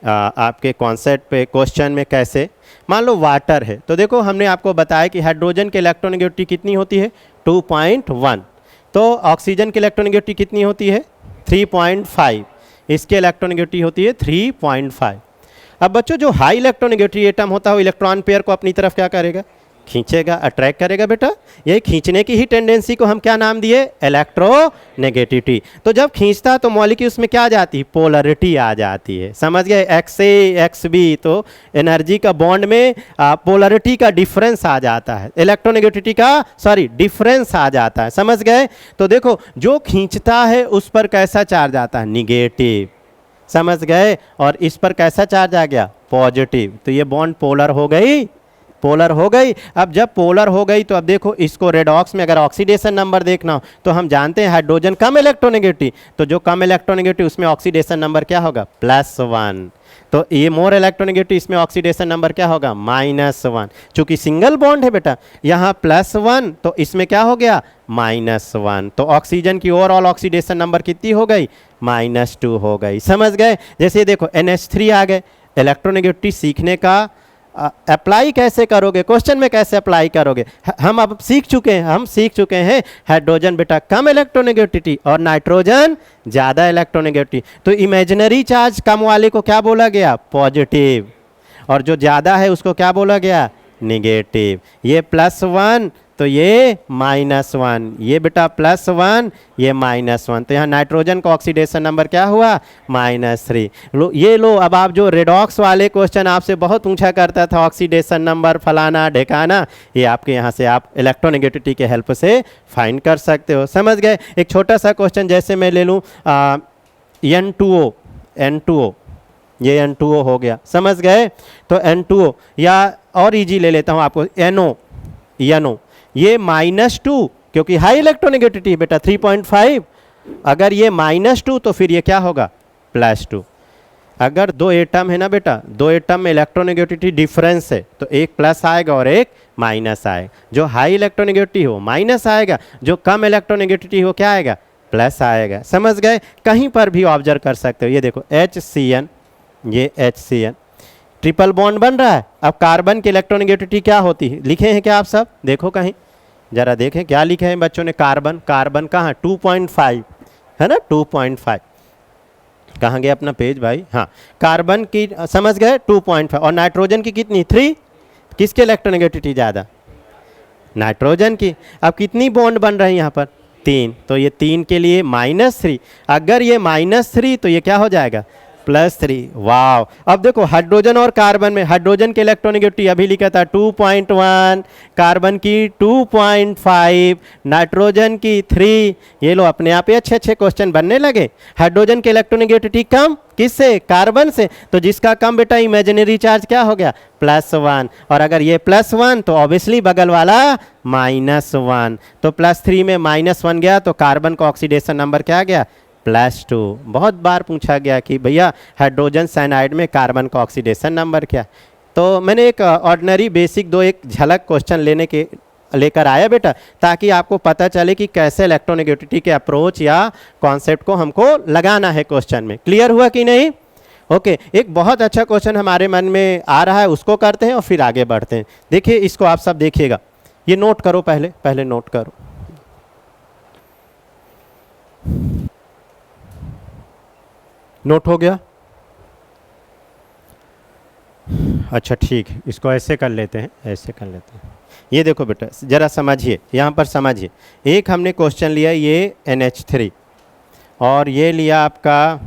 आपके कॉन्सेप्ट पे क्वेश्चन में कैसे। मान लो वाटर है, तो देखो हमने आपको बताया कि हाइड्रोजन की इलेक्ट्रोनेगेटिविटी कितनी होती है, 2.1। तो ऑक्सीजन की इलेक्ट्रोनेगेटिविटी कितनी होती है, 3.5। इसके इलेक्ट्रोनेगेटिविटी होती है 3.5। अब बच्चों जो हाई इलेक्ट्रोनेगेटिविटी एटम होता है वो इलेक्ट्रॉन पेयर को अपनी तरफ क्या करेगा, खींचेगा, अट्रैक्ट करेगा बेटा। यही खींचने की ही टेंडेंसी को हम क्या नाम दिए, इलेक्ट्रोनेगेटिविटी। तो जब खींचता तो मॉलिक्यूल्स में क्या आ जाती है, पोलरिटी आ जाती है, समझ गए, XA XB। तो एनर्जी का बॉन्ड में पोलरिटी का डिफरेंस आ जाता है, इलेक्ट्रोनेगेटिविटी का डिफरेंस आ जाता है, समझ गए। तो देखो जो खींचता है उस पर कैसा चार्ज आता है, निगेटिव, समझ गए, और इस पर कैसा चार्ज आ गया, पॉजिटिव। तो ये बॉन्ड पोलर हो गई, पोलर हो गई। अब जब पोलर हो गई तो अब देखो इसको रेडॉक्स में अगर ऑक्सीडेशन नंबर देखना हो तो हम जानते हैं हाइड्रोजन कम इलेक्ट्रोनेगेटिव, तो जो कम इलेक्ट्रोनेगेटिव उसमें ऑक्सीडेशन नंबर क्या होगा, +1। तो ये मोर इलेक्ट्रोनेगेटिव, इसमें ऑक्सीडेशन नंबर क्या होगा, -1। चूंकि सिंगल बॉन्ड है बेटा, यहाँ +1 तो इसमें क्या हो गया, -1। तो ऑक्सीजन की ओवरऑल ऑक्सीडेशन नंबर कितनी हो गई, -2 हो गई, समझ गए। जैसे देखो NH3 आ गए, इलेक्ट्रोनेगेटिविटी सीखने का अप्लाई कैसे करोगे, क्वेश्चन में कैसे अप्लाई करोगे, हम अब सीख चुके हैं हाइड्रोजन बेटा कम इलेक्ट्रोनेगेटिविटी और नाइट्रोजन ज़्यादा इलेक्ट्रोनेगेटिविटी। तो इमेजिनरी चार्ज कम वाले को क्या बोला गया, पॉजिटिव, और जो ज़्यादा है उसको क्या बोला गया, निगेटिव। ये +1 तो ये -1, ये बेटा +1 ये -1। तो यहाँ नाइट्रोजन का ऑक्सीडेशन नंबर क्या हुआ, -3। ये लो, अब आप जो रेडॉक्स वाले क्वेश्चन आपसे बहुत पूछा करता था, ऑक्सीडेशन नंबर फलाना ढेकाना, ये आपके यहाँ से आप इलेक्ट्रोनेगेटिविटी के हेल्प से फाइंड कर सकते हो, समझ गए। एक छोटा सा क्वेश्चन जैसे मैं ले लूँ N2O, ये N2O हो गया, समझ गए। तो N2O, या और इजी ले लेता हूँ आपको, NO, ये -2 क्योंकि हाई इलेक्ट्रोनेगेटिविटी बेटा 3.5। अगर ये -2 तो फिर ये क्या होगा, +2। अगर दो एटम है ना बेटा, दो एटम में इलेक्ट्रोनेगेटिविटी डिफरेंस है तो एक प्लस आएगा और एक माइनस आएगा। जो हाई इलेक्ट्रोनेगेटिविटी हो माइनस आएगा, जो कम इलेक्ट्रोनेगेटिविटी हो क्या आएगा, प्लस आएगा, समझ गए। कहीं पर भी ऑब्जर्व कर सकते हो, ये देखो HCN, ये HCN ट्रिपल बॉन्ड बन रहा है। अब कार्बन की इलेक्ट्रोनेगेटिविटी क्या होती है, लिखे हैं क्या आप सब, देखो कहीं जरा देखें क्या लिखे हैं बच्चों ने। कार्बन कहाँ, 2.5 है ना, 2.5। कहाँ गया अपना पेज भाई, हाँ, कार्बन की समझ गए 2.5, और नाइट्रोजन की कितनी, 3। किसके इलेक्ट्रोनेगेटिविटी ज़्यादा, नाइट्रोजन की। अब कितनी बॉन्ड बन रही है यहाँ पर, 3। तो ये 3 के लिए -3। अगर ये -3 तो ये क्या हो जाएगा, +3। वाव, अब देखो हाइड्रोजन और कार्बन में, हाइड्रोजन की इलेक्ट्रोनेगेटिविटी अभी लिखा था 2.1, कार्बन की 2.5, नाइट्रोजन की 3। ये लो अपने आप ही अच्छे अच्छे क्वेश्चन बनने लगे। हाइड्रोजन की इलेक्ट्रोनेगेटिविटी कम किससे? कार्बन से। तो जिसका कम बेटा इमेजिनरी चार्ज क्या हो गया? +1। और अगर ये +1 तो ऑब्वियसली बगल वाला -1। तो +3 में -1 गया तो कार्बन का ऑक्सीडेशन नंबर क्या गया? +2। बहुत बार पूछा गया कि भैया हाइड्रोजन साइनाइड में कार्बन का ऑक्सीडेशन नंबर क्या? तो मैंने एक ऑर्डिनरी बेसिक एक झलक क्वेश्चन लेकर आया बेटा, ताकि आपको पता चले कि कैसे इलेक्ट्रोनेगेटिविटी के अप्रोच या कॉन्सेप्ट को हमको लगाना है क्वेश्चन में। क्लियर हुआ कि नहीं? ओके, एक बहुत अच्छा क्वेश्चन हमारे मन में आ रहा है, उसको करते हैं और फिर आगे बढ़ते हैं। देखिए इसको आप सब देखिएगा, ये नोट करो, पहले नोट करो। नोट हो गया? अच्छा ठीक है, इसको ऐसे कर लेते हैं, ऐसे कर लेते हैं। ये देखो बेटा जरा समझिए, यहाँ पर समझिए। एक हमने क्वेश्चन लिया ये NH3 और ये लिया आपका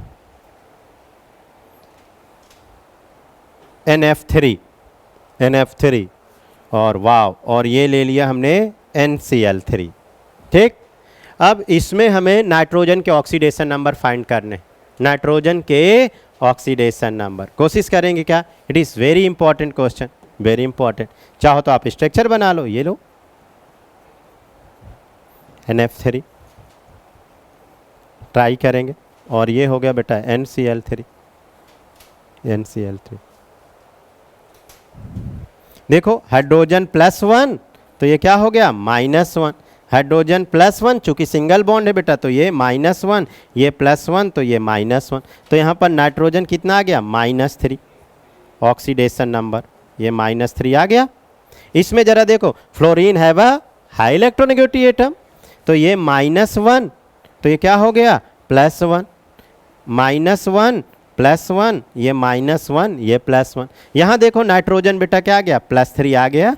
NF3 और वाव, और ये ले लिया हमने NCl3। ठीक, अब इसमें हमें नाइट्रोजन के ऑक्सीडेशन नंबर फाइंड करने, नाइट्रोजन के ऑक्सीडेशन नंबर कोशिश करेंगे क्या? It is very important question, very important. चाहो तो आप स्ट्रक्चर बना लो, ये लो NF3 ट्राई करेंगे और ये हो गया बेटा NCl3। देखो हाइड्रोजन +1 तो ये क्या हो गया? -1। हाइड्रोजन +1 चूंकि सिंगल बॉन्ड है बेटा तो ये -1, ये +1 तो ये -1। तो यहाँ पर नाइट्रोजन कितना आ गया? -3 ऑक्सीडेशन नंबर, ये -3 आ गया। इसमें जरा देखो फ्लोरीन है वह हाई इलेक्ट्रोनेगेटिव एटम, तो ये -1 तो ये क्या हो गया? +1, -1 +1, ये -1, ये +1। यहाँ देखो नाइट्रोजन बेटा क्या आ गया? +3 आ गया,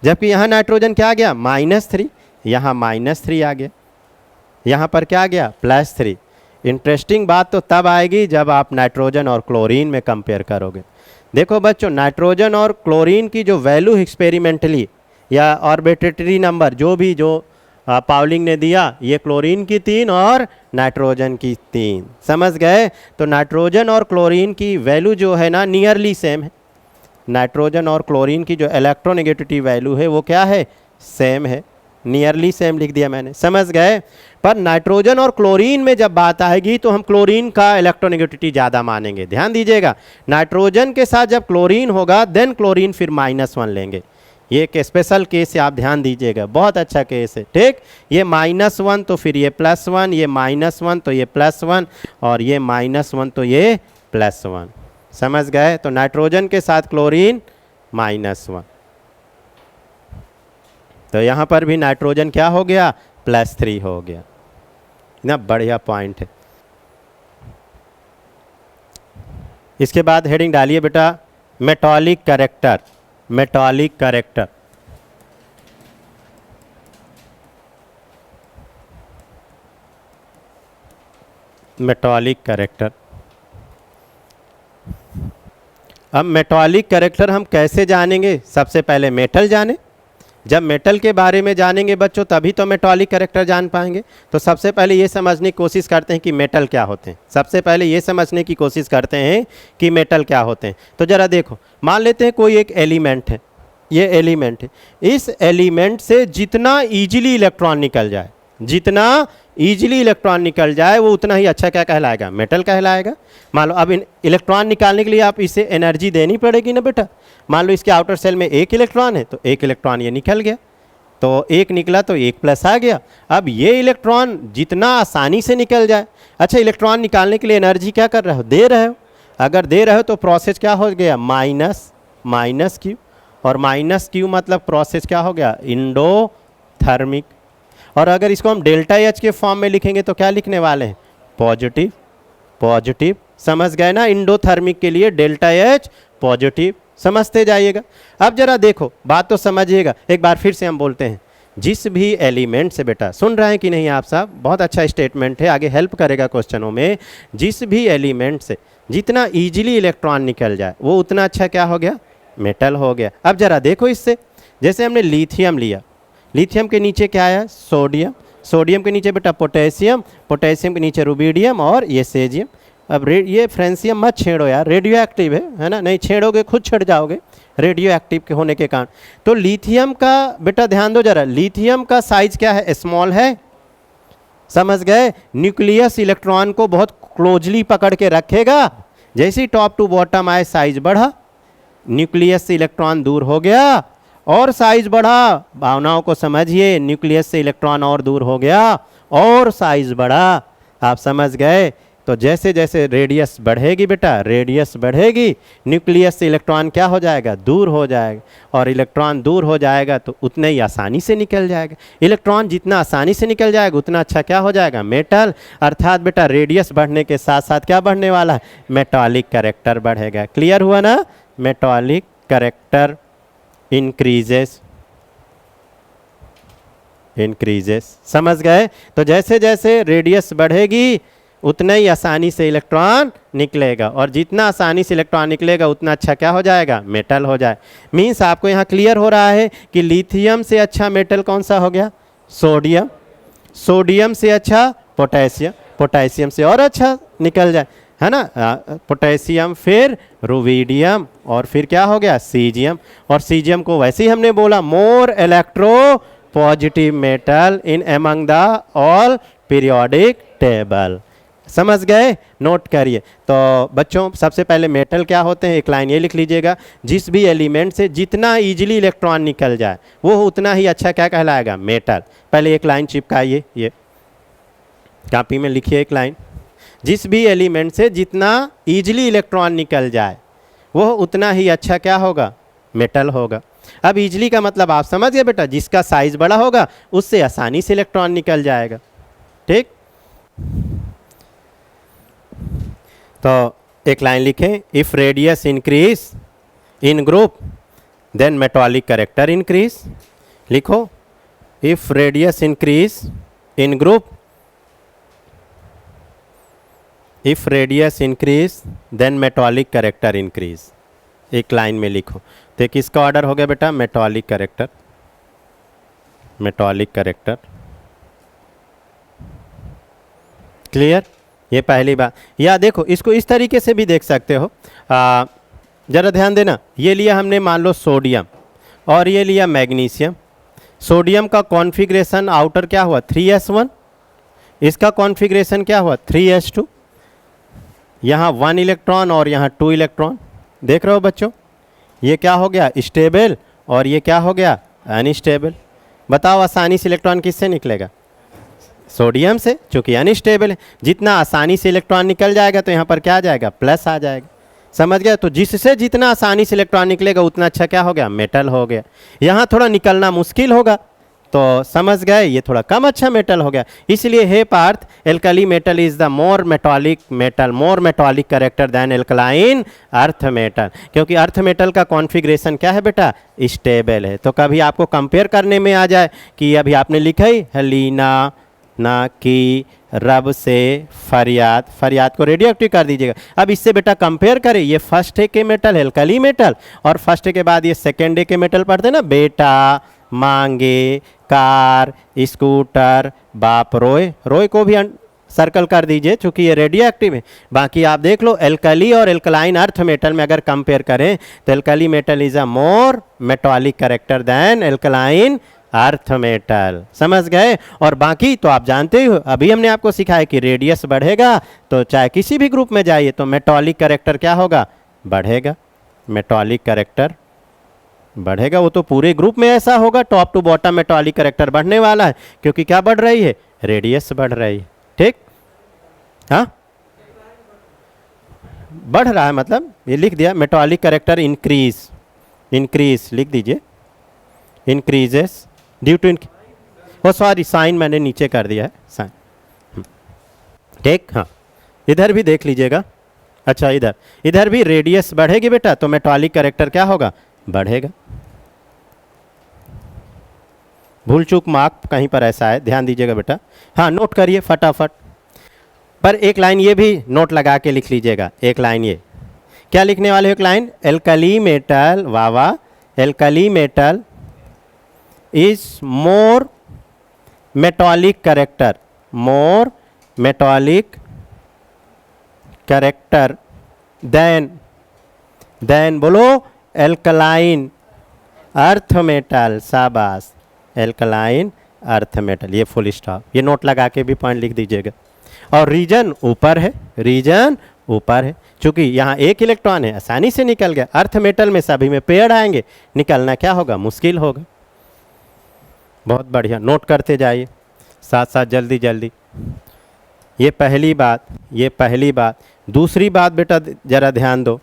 जबकि यहाँ नाइट्रोजन क्या आ गया? -3, यहाँ -3 आ गया, यहाँ पर क्या आ गया? +3। इंटरेस्टिंग बात तो तब आएगी जब आप नाइट्रोजन और क्लोरीन में कंपेयर करोगे। देखो बच्चों, नाइट्रोजन और क्लोरीन की जो वैल्यू एक्सपेरिमेंटली या ऑर्बिट्रेटरी नंबर जो पाउलिंग ने दिया, ये क्लोरीन की 3 और नाइट्रोजन की 3। समझ गए? तो नाइट्रोजन और क्लोरीन की वैल्यू जो है ना नियरली सेम है। नाइट्रोजन और क्लोरीन की जो इलेक्ट्रोनेगेटिविटी वैल्यू है वो क्या है? सेम है, नियरली सेम लिख दिया मैंने। समझ गए? पर नाइट्रोजन और क्लोरीन में जब बात आएगी तो हम क्लोरीन का इलेक्ट्रोनेगेटिविटी ज़्यादा मानेंगे। ध्यान दीजिएगा, नाइट्रोजन के साथ जब क्लोरीन होगा देन क्लोरीन फिर -1 लेंगे। ये एक स्पेशल केस है, आप ध्यान दीजिएगा, बहुत अच्छा केस है। ठीक, ये -1 तो फिर ये +1, ये -1 तो ये +1 और ये -1 तो ये +1। समझ गए? तो नाइट्रोजन के साथ क्लोरीन -1, तो यहाँ पर भी नाइट्रोजन क्या हो गया? +3 हो गया ना। बढ़िया पॉइंट है। इसके बाद हेडिंग डालिए बेटा metallic character. Metallic character, metallic character. अब मेटालिक कैरेक्टर हम कैसे जानेंगे? सबसे पहले मेटल जाने। जब मेटल के बारे में जानेंगे बच्चों तभी तो मेटालिक कैरेक्टर जान पाएंगे। तो सबसे पहले ये समझने की कोशिश करते हैं कि मेटल क्या होते हैं। सबसे पहले ये समझने की कोशिश करते हैं कि मेटल क्या होते हैं। तो ज़रा देखो, मान लेते हैं कोई एक एलिमेंट है, ये एलिमेंट है। इस एलिमेंट से जितना ईजिली इलेक्ट्रॉन निकल जाए, जितना ईजिली इलेक्ट्रॉन निकल जाए वो उतना ही अच्छा क्या कहलाएगा? मेटल कहलाएगा। मान लो अब इलेक्ट्रॉन निकालने के लिए आप इसे एनर्जी देनी पड़ेगी ना बेटा। मान लो इसके आउटर सेल में 1 इलेक्ट्रॉन है तो 1 इलेक्ट्रॉन ये निकल गया, तो 1 निकला तो 1+ आ गया। अब ये इलेक्ट्रॉन जितना आसानी से निकल जाए, अच्छा इलेक्ट्रॉन निकालने के लिए एनर्जी क्या कर रहे हो? दे रहे हो। अगर दे रहे हो तो प्रोसेस क्या हो गया? माइनस क्यू, और -Q मतलब प्रोसेस क्या हो गया? इंडोथर्मिक। और अगर इसको हम ΔH के फॉर्म में लिखेंगे तो क्या लिखने वाले हैं? पॉजिटिव। समझ गए ना? इंडोथर्मिक के लिए ΔH पॉजिटिव, समझते जाइएगा। अब जरा देखो, बात तो समझिएगा, एक बार फिर से हम बोलते हैं। जिस भी एलिमेंट से, बेटा सुन रहे हैं कि नहीं आप साहब, बहुत अच्छा स्टेटमेंट है, आगे हेल्प करेगा क्वेश्चनों में। जिस भी एलिमेंट से जितना इजीली इलेक्ट्रॉन निकल जाए वो उतना अच्छा क्या हो गया, मेटल हो गया। अब जरा देखो इससे, जैसे हमने लिथियम लिया, लिथियम के नीचे क्या आया, सोडियम, सोडियम के नीचे बेटा पोटेशियम, पोटेशियम के नीचे रुबिडियम और ये सेजियम। अब ये फ्रेंसियम मत छेड़ो यार, रेडियो एक्टिव है ना, नहीं छेड़ोगे खुद छड़ जाओगे रेडियो एक्टिव के होने के कारण। तो लिथियम का बेटा ध्यान दो जरा, लिथियम का साइज क्या है, स्मॉल है, समझ गए। न्यूक्लियस इलेक्ट्रॉन को बहुत क्लोजली पकड़ के रखेगा, जैसे ही टॉप टू बॉटम आए साइज बढ़ा, न्यूक्लियस से इलेक्ट्रॉन दूर हो गया और साइज बढ़ा। भावनाओं को समझिए, न्यूक्लियस से इलेक्ट्रॉन और दूर हो गया और साइज बढ़ा, आप समझ गए। तो जैसे जैसे रेडियस बढ़ेगी बेटा, रेडियस बढ़ेगी, न्यूक्लियस से इलेक्ट्रॉन क्या हो जाएगा, दूर हो जाएगा, और इलेक्ट्रॉन दूर हो जाएगा तो उतने ही आसानी से निकल जाएगा। इलेक्ट्रॉन जितना आसानी से निकल जाएगा उतना अच्छा क्या हो जाएगा, मेटल। अर्थात बेटा रेडियस बढ़ने के साथ साथ क्या बढ़ने वाला है, मेटालिक कैरेक्टर बढ़ेगा। क्लियर हुआ ना, मेटालिक कैरेक्टर इंक्रीजेस, इंक्रीजेस, समझ गए। तो जैसे जैसे रेडियस बढ़ेगी उतना ही आसानी से इलेक्ट्रॉन निकलेगा, और जितना आसानी से इलेक्ट्रॉन निकलेगा उतना अच्छा क्या हो जाएगा, मेटल हो जाए। मीन्स आपको यहाँ क्लियर हो रहा है कि लिथियम से अच्छा मेटल कौन सा हो गया, सोडियम, सोडियम से अच्छा पोटेशियम, पोटेशियम से और अच्छा निकल जाए, है ना, पोटेशियम, फिर रुबिडियम, और फिर क्या हो गया, सीजियम। और सीजियम को वैसे ही हमने बोला मोर electro positive metal in among the all periodic table. समझ गए, नोट करिए। तो बच्चों सबसे पहले मेटल क्या होते हैं, एक लाइन ये लिख लीजिएगा, जिस भी एलिमेंट से जितना इजीली इलेक्ट्रॉन निकल जाए वो उतना ही अच्छा क्या कहलाएगा, मेटल। पहले एक लाइन चिपकाइए, ये कॉपी में लिखिए एक लाइन, जिस भी एलिमेंट से जितना इजीली इलेक्ट्रॉन निकल जाए वो उतना ही अच्छा क्या होगा, मेटल होगा। अब इजीली का मतलब आप समझ गए बेटा, जिसका साइज बड़ा होगा उससे आसानी से इलेक्ट्रॉन निकल जाएगा, ठीक। तो एक लाइन लिखें, if radius increase in group then metallic character increase. लिखो, if radius increase in group, if radius increase then metallic character increase. एक लाइन में लिखो। तो किसका ऑर्डर हो गया बेटा, metallic character, metallic character. Clear, ये पहली बात। या देखो इसको इस तरीके से भी देख सकते हो, जरा ध्यान देना, ये लिया हमने मान लो सोडियम और ये लिया मैग्नीशियम। सोडियम का कॉन्फ़िगरेशन आउटर क्या हुआ, 3s1, इसका कॉन्फ़िगरेशन क्या हुआ, 3s2। यहाँ 1 इलेक्ट्रॉन और यहाँ 2 इलेक्ट्रॉन, देख रहे हो बच्चों, ये क्या हो गया, स्टेबल, और ये क्या हो गया, अनस्टेबल। बताओ आसानी से इलेक्ट्रॉन किससे निकलेगा, सोडियम से, चूंकि अनस्टेबल है। जितना आसानी से इलेक्ट्रॉन निकल जाएगा तो यहाँ पर क्या आ जाएगा, प्लस आ जाएगा, समझ गया। तो जिससे जितना आसानी से इलेक्ट्रॉन निकलेगा उतना अच्छा क्या हो गया, मेटल हो गया। यहाँ थोड़ा निकलना मुश्किल होगा तो समझ गए, ये थोड़ा कम अच्छा मेटल हो गया। इसलिए हे Parth, alkali metal is the more metallic metal, more metallic character than alkaline earth metal, क्योंकि अर्थ मेटल का कॉन्फ़िगरेशन क्या है बेटा, स्टेबल है। तो कभी आपको कंपेयर करने में आ जाए कि अभी आपने लिखा ही हलीना ना कि रब से फरियाद, फरियाद को रेडियो एक्टिव कर दीजिएगा। अब इससे बेटा कंपेयर करें, ये फर्स्ट डे के मेटल एल्कली मेटल, और फर्स्ट डे के बाद ये सेकेंड डे के मेटल पढ़ते हैं ना, बेटा, मांगे, कार, स्कूटर, बाप, रोए, रोए को भी सर्कल कर दीजिए चूंकि ये रेडियो एक्टिव है। बाकी आप देख लो एल्कली और एल्कलाइन अर्थ मेटल में अगर कंपेयर करें तो alkali metal is a more metallic character than alkaline earth metal, समझ गए। और बाकी तो आप जानते हो, अभी हमने आपको सिखाया कि रेडियस बढ़ेगा तो चाहे किसी भी ग्रुप में जाइए तो मेटालिक कैरेक्टर क्या होगा, बढ़ेगा, मेटालिक कैरेक्टर बढ़ेगा। वो तो पूरे ग्रुप में ऐसा होगा, top to bottom metallic character बढ़ने वाला है, क्योंकि क्या बढ़ रही है, रेडियस बढ़ रही है, ठीक। हाँ, बढ़ रहा है, मतलब ये लिख दिया, मेटालिक कैरेक्टर इंक्रीज, इंक्रीज लिख दीजिए, increases due to, oh sorry sign मैंने नीचे कर दिया है, साइन, ठीक। हाँ, इधर भी देख लीजिएगा, अच्छा इधर, इधर भी रेडियस बढ़ेगी बेटा तो मेटालिक कैरेक्टर क्या होगा, बढ़ेगा। भूल चूक मार्क कहीं पर ऐसा है, ध्यान दीजिएगा बेटा। हाँ, नोट करिए फटाफट। पर एक लाइन ये भी नोट लगा के लिख लीजिएगा। एक लाइन ये क्या लिखने वाले हो? एक लाइन, एल्कली मेटल, वाह वाह, alkali metal is more metallic character, more metallic character than बोलो एल्कलाइन अर्थ मेटल, शाबाश, एल्कलाइन अर्थ मेटल, ये फुल स्टॉप, ये नोट लगा के भी पॉइंट लिख दीजिएगा। और रीजन ऊपर है, रीजन ऊपर है, क्योंकि यहाँ एक इलेक्ट्रॉन है, आसानी से निकल गया। अर्थ मेटल में सभी में पेड़ आएंगे, निकलना क्या होगा? मुश्किल होगा। बहुत बढ़िया, नोट करते जाइए साथ साथ, जल्दी जल्दी। ये पहली बात, ये पहली बात। दूसरी बात बेटा जरा ध्यान दो,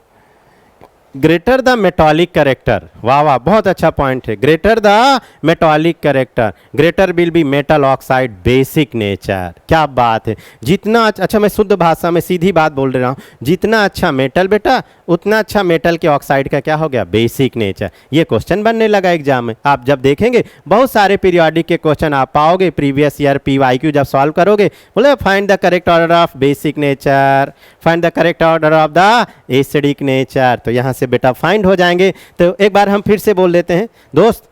ग्रेटर द मेटॉलिक कैरेक्टर, वाह वाह, बहुत अच्छा पॉइंट है। Greater the metallic character, greater will be metal oxide basic nature, क्या बात है। जितना अच्छा, मैं शुद्ध भाषा में सीधी बात बोल रहा हूँ, जितना अच्छा मेटल बेटा उतना अच्छा मेटल के ऑक्साइड का क्या हो गया? Basic nature. ये क्वेश्चन बनने लगा एग्जाम में, आप जब देखेंगे बहुत सारे पीरियोडिक के क्वेश्चन आप पाओगे, प्रीवियस ईयर PYQ जब सॉल्व करोगे, बोले find the correct order of basic nature, find the correct order of the acidic nature, तो यहाँ से बेटा फाइंड हो जाएंगे। तो एक बार हम फिर से बोल देते हैं दोस्त,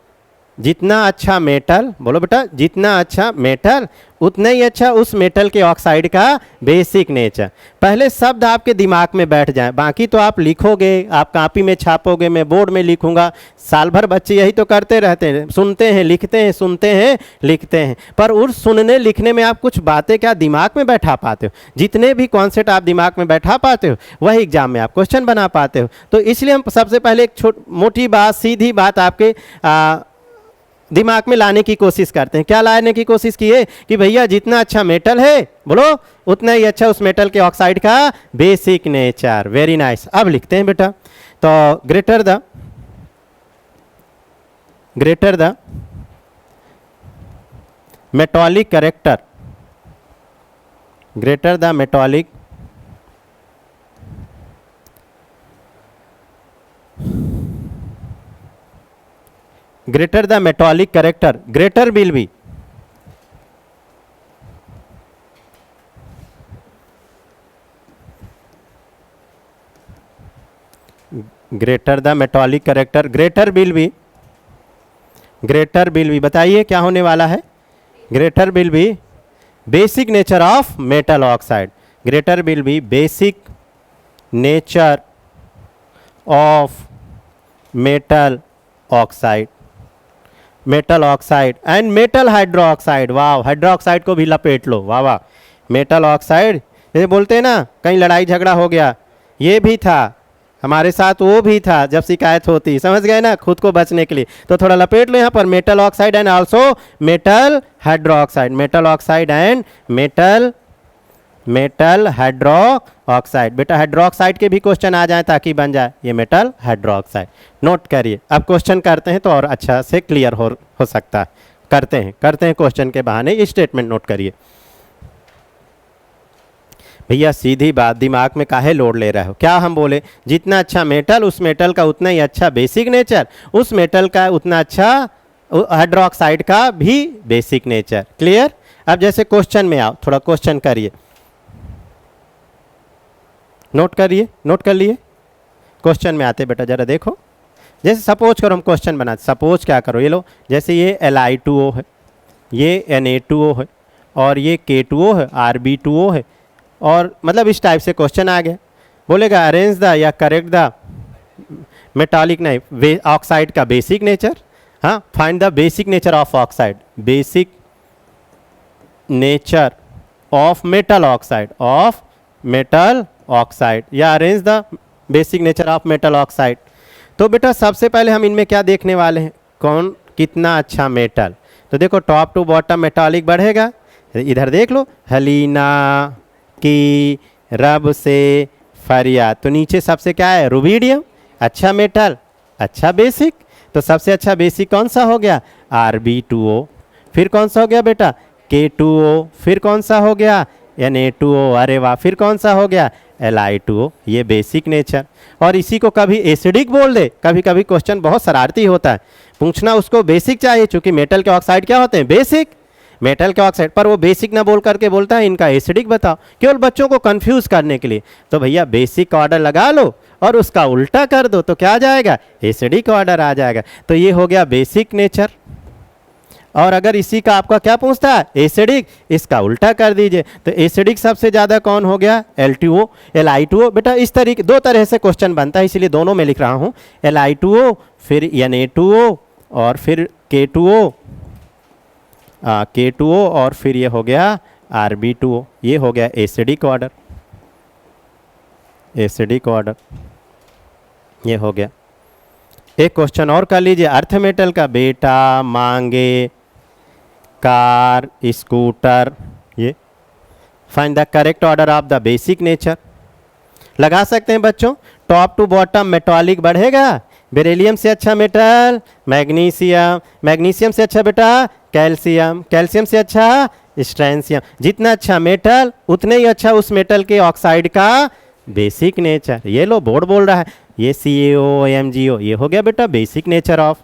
जितना अच्छा मेटल, बोलो बेटा, जितना अच्छा मेटल उतना ही अच्छा उस मेटल के ऑक्साइड का बेसिक नेचर। पहले शब्द आपके दिमाग में बैठ जाए, बाकी तो आप लिखोगे, आप कॉपी में छापोगे, मैं बोर्ड में लिखूंगा। साल भर बच्चे यही तो करते रहते हैं, सुनते हैं लिखते हैं, सुनते हैं लिखते हैं, पर उस सुनने लिखने में आप कुछ बातें क्या दिमाग में बैठा पाते हो? जितने भी कॉन्सेप्ट आप दिमाग में बैठा पाते हो वही एग्जाम में आप क्वेश्चन बना पाते हो। तो इसलिए हम सबसे पहले एक मोटी बात, सीधी बात आपके दिमाग में लाने की कोशिश करते हैं। क्या लाने की कोशिश की है? कि भैया जितना अच्छा मेटल है, बोलो, उतना ही अच्छा उस मेटल के ऑक्साइड का बेसिक नेचर। Very nice. अब लिखते हैं बेटा, तो greater the metallic character, greater the metallic greater the metallic character, greater will be greater the metallic character, greater will be, बताइए क्या होने वाला है? greater will be basic nature of metal oxide, greater will be basic nature of metal oxide, metal oxide and metal hydroxide, वाह, हाइड्रोक्साइड को भी लपेट लो, वाह वाह। मेटल ऑक्साइड जैसे बोलते हैं ना, कहीं लड़ाई झगड़ा हो गया, ये भी था हमारे साथ, वो भी था जब शिकायत होती, समझ गए ना, खुद को बचने के लिए। तो थोड़ा लपेट लो यहाँ पर, metal oxide and also metal hydroxide, metal oxide and metal hydroxide. बेटा हाइड्रोक्साइड के भी क्वेश्चन आ जाए ताकि बन जाए ये मेटल हाइड्रोक्साइड। नोट करिए, अब क्वेश्चन करते हैं तो और अच्छा से क्लियर हो सकता है। करते हैं क्वेश्चन के बहाने, ये स्टेटमेंट नोट करिए। भैया सीधी बात, दिमाग में काहे लोड ले रहे हो? क्या हम बोले? जितना अच्छा मेटल उस मेटल का उतना ही अच्छा बेसिक नेचर, उस मेटल का उतना अच्छा हाइड्रोक्साइड का भी बेसिक नेचर। क्लियर? अब जैसे क्वेश्चन में आओ, थोड़ा क्वेश्चन करिए, नोट कर लिए। क्वेश्चन में आते बेटा जरा देखो, जैसे सपोज करो हम क्वेश्चन बनाते, सपोज क्या करो, ये लो, जैसे ये Li2O है, ये Na2O है, और ये K2O है, Rb2O है, और मतलब इस टाइप से क्वेश्चन आ गया। बोलेगा अरेंज द या करेक्ट द मेटालिक, नहीं, ऑक्साइड का बेसिक नेचर। हाँ, find the basic nature of oxide, basic nature of metal oxide, या arrange the basic nature of metal oxide. तो बेटा सबसे पहले हम इनमें क्या देखने वाले हैं? कौन कितना अच्छा मेटल। तो देखो टॉप टू बॉटम मेटालिक बढ़ेगा, इधर देख लो, हलीना की रब से फरिया, तो नीचे सबसे क्या है? रुबीडियम, अच्छा मेटल, अच्छा बेसिक। तो सबसे अच्छा बेसिक कौन सा हो गया? Rb2O। फिर कौन सा हो गया बेटा? K2O। फिर कौन सा हो गया? Na2O, अरे वाह, फिर कौन सा हो गया Li2O, ये बेसिक नेचर। और इसी को कभी एसिडिक बोल दे, कभी कभी क्वेश्चन बहुत शरारती होता है, पूछना उसको बेसिक चाहिए, क्योंकि मेटल के ऑक्साइड क्या होते हैं, बेसिक, मेटल के ऑक्साइड, पर वो बेसिक ना बोल करके बोलता है इनका एसिडिक बताओ, केवल बच्चों को कंफ्यूज करने के लिए। तो भैया बेसिक का ऑर्डर लगा लो और उसका उल्टा कर दो तो क्या आ जाएगा, एसिडिक ऑर्डर आ जाएगा। तो ये हो गया बेसिक नेचर। और अगर इसी का आपका क्या पूछता है, एसिडिक, इसका उल्टा कर दीजिए। तो एसिडिक सबसे ज़्यादा कौन हो गया, L2O, Li2O। बेटा इस तरीके दो तरह से क्वेश्चन बनता है, इसलिए दोनों में लिख रहा हूँ, Li2O फिर Na2O और फिर K2O, K2O और फिर ये हो गया Rb2O, ये हो गया एसिडिक ऑर्डर, एसिडिक ऑर्डर, ये हो गया। एक क्वेश्चन और कर लीजिए अर्थ मेटल का, बेटा मांगे, कार, स्कूटर, ये find the correct order of the basic nature. लगा सकते हैं बच्चों, टॉप टू बॉटम मेटालिक बढ़ेगा, बेरिलियम से अच्छा मेटल मैग्नीशियम, मैग्नीशियम से अच्छा बेटा कैल्शियम, कैल्शियम से अच्छा स्ट्रैंशियम, जितना अच्छा मेटल उतने ही अच्छा उस मेटल के ऑक्साइड का बेसिक नेचर। ये लो बोर्ड बोल रहा है, ये CaO MgO, ये हो गया बेटा basic nature of,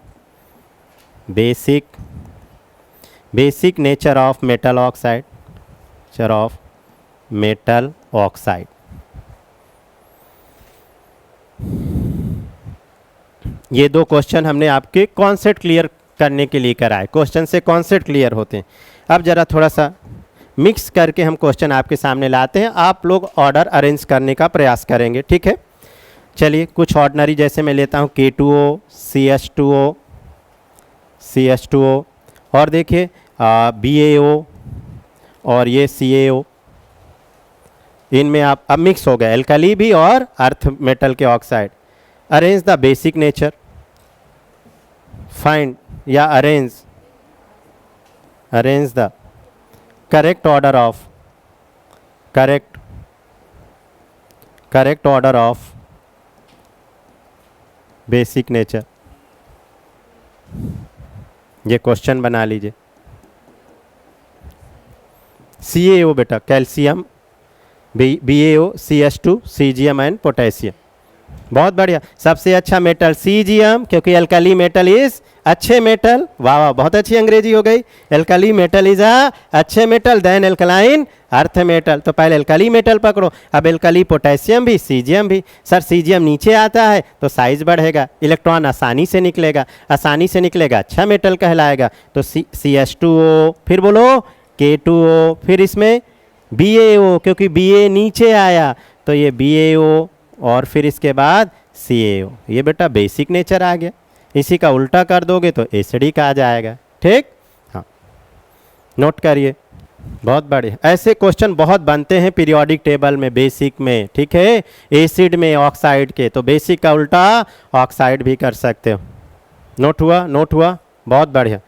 basic nature of metal oxide, nature of metal oxide. ये दो क्वेश्चन हमने आपके कॉन्सेप्ट क्लियर करने के लिए कराए, क्वेश्चन से कॉन्सेप्ट क्लियर होते हैं। अब जरा थोड़ा सा मिक्स करके हम क्वेश्चन आपके सामने लाते हैं, आप लोग ऑर्डर अरेंज करने का प्रयास करेंगे, ठीक है। चलिए कुछ ऑर्डिनरी जैसे मैं लेता हूँ K2O, CH2O और देखिए BaO और ये CaO, इनमें आप अब मिक्स हो गया एल्कली भी और अर्थ मेटल के oxide. Arrange the basic nature, find या arrange the correct order of basic nature. ये क्वेश्चन बना लीजिए। CaO बेटा calcium, BaO, CH2, CgM and potassium, बहुत बढ़िया। सबसे अच्छा मेटल CgM, क्योंकि एल्कली मेटल इज अच्छे मेटल, वाह वाह बहुत अच्छी अंग्रेजी हो गई, एल्कली मेटल इज अच्छे metal, then alkaline earth metal. तो पहले एल्कली मेटल पकड़ो, अब एल्कली पोटेशियम भी, CgM भी। सर CgM नीचे आता है तो साइज बढ़ेगा, इलेक्ट्रॉन आसानी से निकलेगा, अच्छा मेटल कहलाएगा। तो CH2O, फिर बोलो K2O, फिर इसमें BaO, क्योंकि Ba नीचे आया तो ये BaO और फिर इसके बाद CaO, ये बेटा बेसिक नेचर आ गया। इसी का उल्टा कर दोगे तो एसिडिक आ जाएगा, ठीक। हाँ नोट करिए, बहुत बढ़िया। ऐसे क्वेश्चन बहुत बनते हैं पीरियोडिक टेबल में, बेसिक में, ठीक है, एसिड में ऑक्साइड के, तो बेसिक का उल्टा ऑक्साइड भी कर सकते हो। नोट हुआ, बहुत बढ़िया।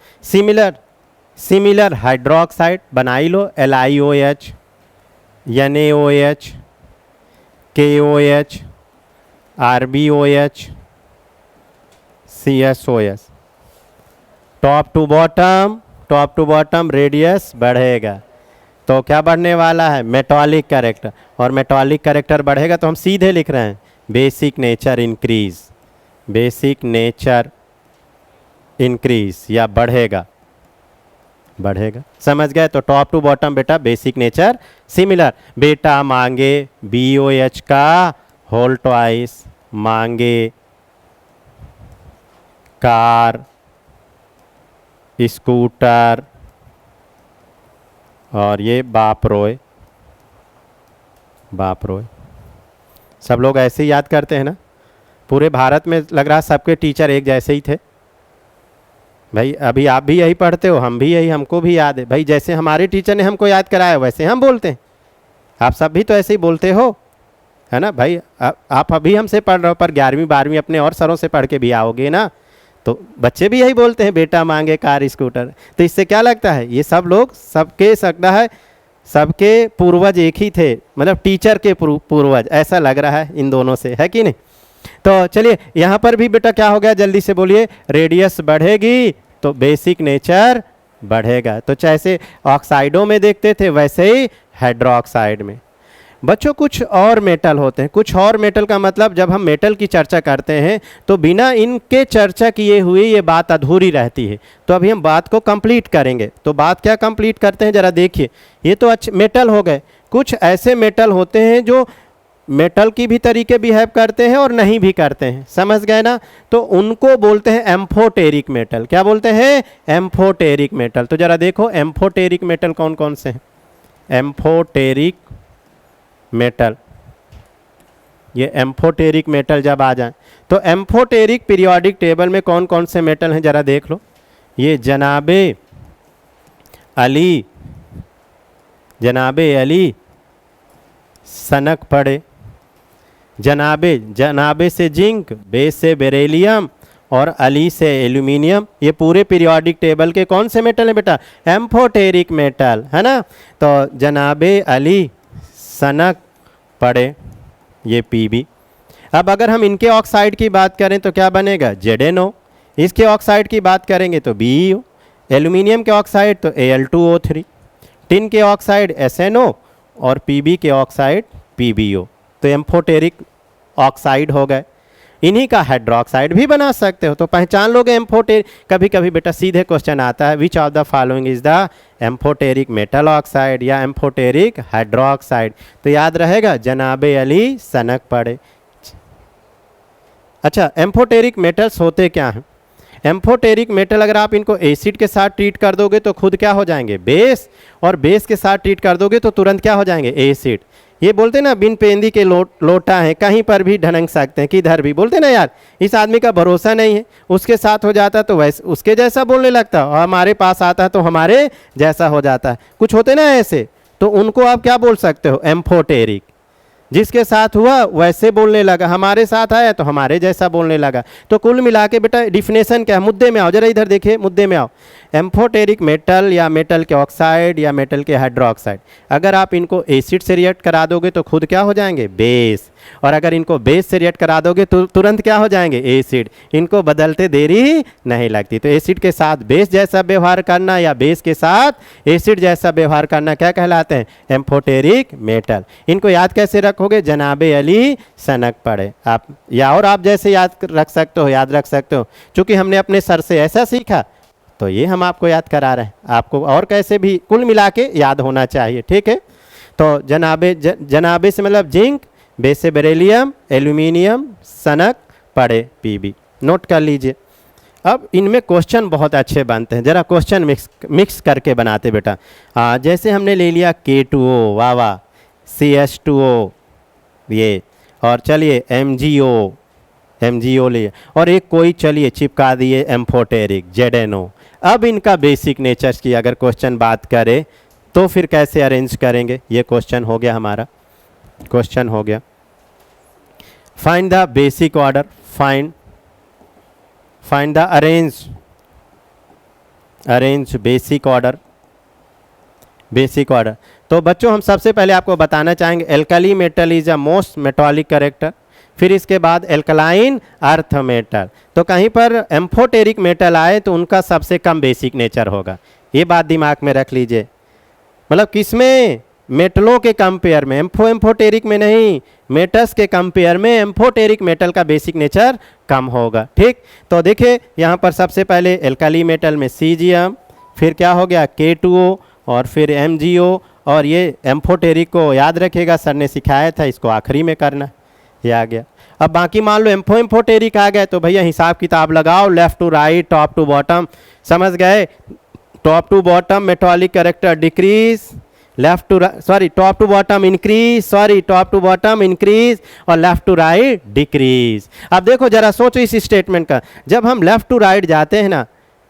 सिमिलर हाइड्रोक्साइड बनाई लो, LiOH, NaOH, KOH, RbOH, CSOS, top to bottom radius बढ़ेगा तो क्या बढ़ने वाला है, मेटालिक कैरेक्टर, और मेटालिक कैरेक्टर बढ़ेगा तो हम सीधे लिख रहे हैं बेसिक नेचर इंक्रीज या बढ़ेगा, समझ गए। तो टॉप टू बॉटम बेटा बेसिक नेचर सिमिलर। बेटा मांगे BOH का होल ट्वाइस, मांगे कार, स्कूटर और ये बाप रोए। सब लोग ऐसे ही याद करते हैं ना, पूरे भारत में लग रहा सबके टीचर एक जैसे ही थे भाई। अभी आप भी यही पढ़ते हो, हम भी यही, हमको भी याद है भाई, जैसे हमारे टीचर ने हमको याद कराया वैसे हम बोलते हैं। आप सब भी तो ऐसे ही बोलते हो, है ना भाई। आप अभी हमसे पढ़ रहे हो, पर 11वीं 12वीं अपने और सरों से पढ़ के भी आओगे ना, तो बच्चे भी यही बोलते हैं, बेटा मांगे कार स्कूटर। तो इससे क्या लगता है, ये सब लोग सबके सकता है सबके पूर्वज एक ही थे, मतलब टीचर के पूर्वज, ऐसा लग रहा है इन दोनों से, है कि नहीं। तो चलिए यहाँ पर भी बेटा क्या हो गया, जल्दी से बोलिए, रेडियस बढ़ेगी तो बेसिक नेचर बढ़ेगा। तो जैसे ऑक्साइडों में देखते थे वैसे ही हाइड्रोक्साइड में। बच्चों कुछ और मेटल होते हैं, कुछ और मेटल का मतलब जब हम मेटल की चर्चा करते हैं तो बिना इनके चर्चा किए हुए ये बात अधूरी रहती है। तो अभी हम बात को कंप्लीट करेंगे। तो बात क्या कंप्लीट करते हैं ज़रा देखिए। ये तो अच्छे मेटल हो गए। कुछ ऐसे मेटल होते हैं जो मेटल की भी तरीके बिहेव करते हैं और नहीं भी करते हैं, समझ गए ना। तो उनको बोलते हैं एम्फोटेरिक मेटल। क्या बोलते हैं? Amphoteric metal. तो ज़रा देखो एम्फोटेरिक मेटल कौन कौन से हैं। एम्फोटेरिक मेटल, ये एम्फोटेरिक मेटल जब आ जाए तो एम्फोटेरिक पीरियोडिक टेबल में कौन कौन से मेटल हैं ज़रा देख लो। ये जनाबे अली, जनाबे अली सनक पड़े, जनाबे से जिंक, बे से बेरिलियम और अली से एल्यूमिनियम। ये पूरे पीरियोडिक टेबल के कौन से मेटल हैं बेटा? एम्फोटेरिक मेटल, है ना। तो जनाबे अली सनक पड़े, ये Pb। अब अगर हम इनके ऑक्साइड की बात करें तो क्या बनेगा? ZnO। इसके ऑक्साइड की बात करेंगे तो BeO। एल्यूमिनियम के ऑक्साइड तो Al2O3। टिन के ऑक्साइड SnO और Pb के ऑक्साइड PbO। तो एम्फोटेरिक ऑक्साइड हो गए। इन्हीं का हाइड्रोक्साइड भी बना सकते हो। तो पहचान लोगे एम्फोटेरिक। कभी कभी बेटा सीधे क्वेश्चन आता है, which of the following is the amphoteric metal oxide या एम्फोटेरिक हाइड्रोक्साइड। तो याद रहेगा जनाबे अली सनक पड़े। अच्छा, एम्फोटेरिक मेटल्स होते क्या हैं? एम्फोटेरिक मेटल अगर आप इनको एसिड के साथ ट्रीट कर दोगे तो खुद क्या हो जाएंगे? बेस। और बेस के साथ ट्रीट कर दोगे तो तुरंत क्या हो जाएंगे? एसिड। ये बोलते ना बिन पेंदी के लोटा है, कहीं पर भी ढनक सकते हैं, किधर भी। बोलते ना यार इस आदमी का भरोसा नहीं है, उसके साथ हो जाता तो वैसे उसके जैसा बोलने लगता, और हमारे पास आता है तो हमारे जैसा हो जाता है। कुछ होते ना ऐसे, तो उनको आप क्या बोल सकते हो? एम्फोटेरिक। जिसके साथ हुआ वैसे बोलने लगा, हमारे साथ आया तो हमारे जैसा बोलने लगा। तो कुल मिला के बेटा डिफिनेशन क्या है? मुद्दे में आओ, जरा इधर देखिए, मुद्दे में आओ। एम्फोटेरिक मेटल या मेटल के ऑक्साइड या मेटल के हाइड्रोक्साइड, अगर आप इनको एसिड से रिएक्ट करा दोगे तो खुद क्या हो जाएंगे? बेस। और अगर इनको बेस से रिएक्ट करा दोगे तो तुरंत क्या हो जाएंगे? एसिड। इनको बदलते देरी नहीं लगती। तो एसिड के साथ बेस जैसा व्यवहार करना या बेस के साथ एसिड जैसा व्यवहार करना क्या कहलाते हैं? Amphoteric metal. इनको याद कैसे रखोगे? जनाबे अली सनक पड़े। आप या और आप जैसे याद रख सकते हो, याद रख सकते हो। चूंकि हमने अपने सर से ऐसा सीखा तो ये हम आपको याद करा रहे हैं। आपको और कैसे भी कुल मिला के याद होना चाहिए, ठीक है। तो जनाबे से मतलब जिंक, बे से बेरिलियम, एल्यूमिनियम, सनक पड़े Pb। नोट कर लीजिए। अब इनमें क्वेश्चन बहुत अच्छे बनते हैं। जरा क्वेश्चन मिक्स करके बनाते बेटा। जैसे हमने ले लिया K2O, वाह वाह, CH2O ये, और चलिए MgO लिए, और एक कोई चलिए चिपका दिए एम्फोटेरिक ZnO। अब इनका बेसिक नेचर्स की अगर क्वेश्चन बात करें तो फिर कैसे अरेंज करेंगे? ये क्वेश्चन हो गया हमारा। क्वेश्चन हो गया, find the basic order, find the arrange basic order. तो बच्चों हम सबसे पहले आपको बताना चाहेंगे alkali metal is a most metallic character. फिर इसके बाद एल्कलाइन अर्थ मेटल। तो कहीं पर एम्फोटेरिक मेटल आए तो उनका सबसे कम बेसिक नेचर होगा। ये बात दिमाग में रख लीजिए। मतलब किसमें? मेटलों के कंपेयर में, एम्फोटेरिक में नहीं, मेटल्स के कंपेयर में एम्फोटेरिक मेटल का बेसिक नेचर कम होगा, ठीक। तो देखिए यहाँ पर सबसे पहले एल्कली मेटल में सीजियम, फिर क्या हो गया K2O, और फिर MgO, और ये एम्फोटेरिक को याद रखिएगा, सर ने सिखाया था, इसको आखिरी में करना, ये आ गया। अब बाकी मान लो एम्फोटेरिक आ गए तो भैया हिसाब किताब लगाओ, left to right, top to bottom, समझ गए। Top to bottom metallic character decrease, left to sorry top to bottom increase, sorry top to bottom increase, और लेफ्ट टू राइट डिक्रीज। अब देखो जरा सोचो इस स्टेटमेंट का, जब हम लेफ्ट टू राइट जाते हैं ना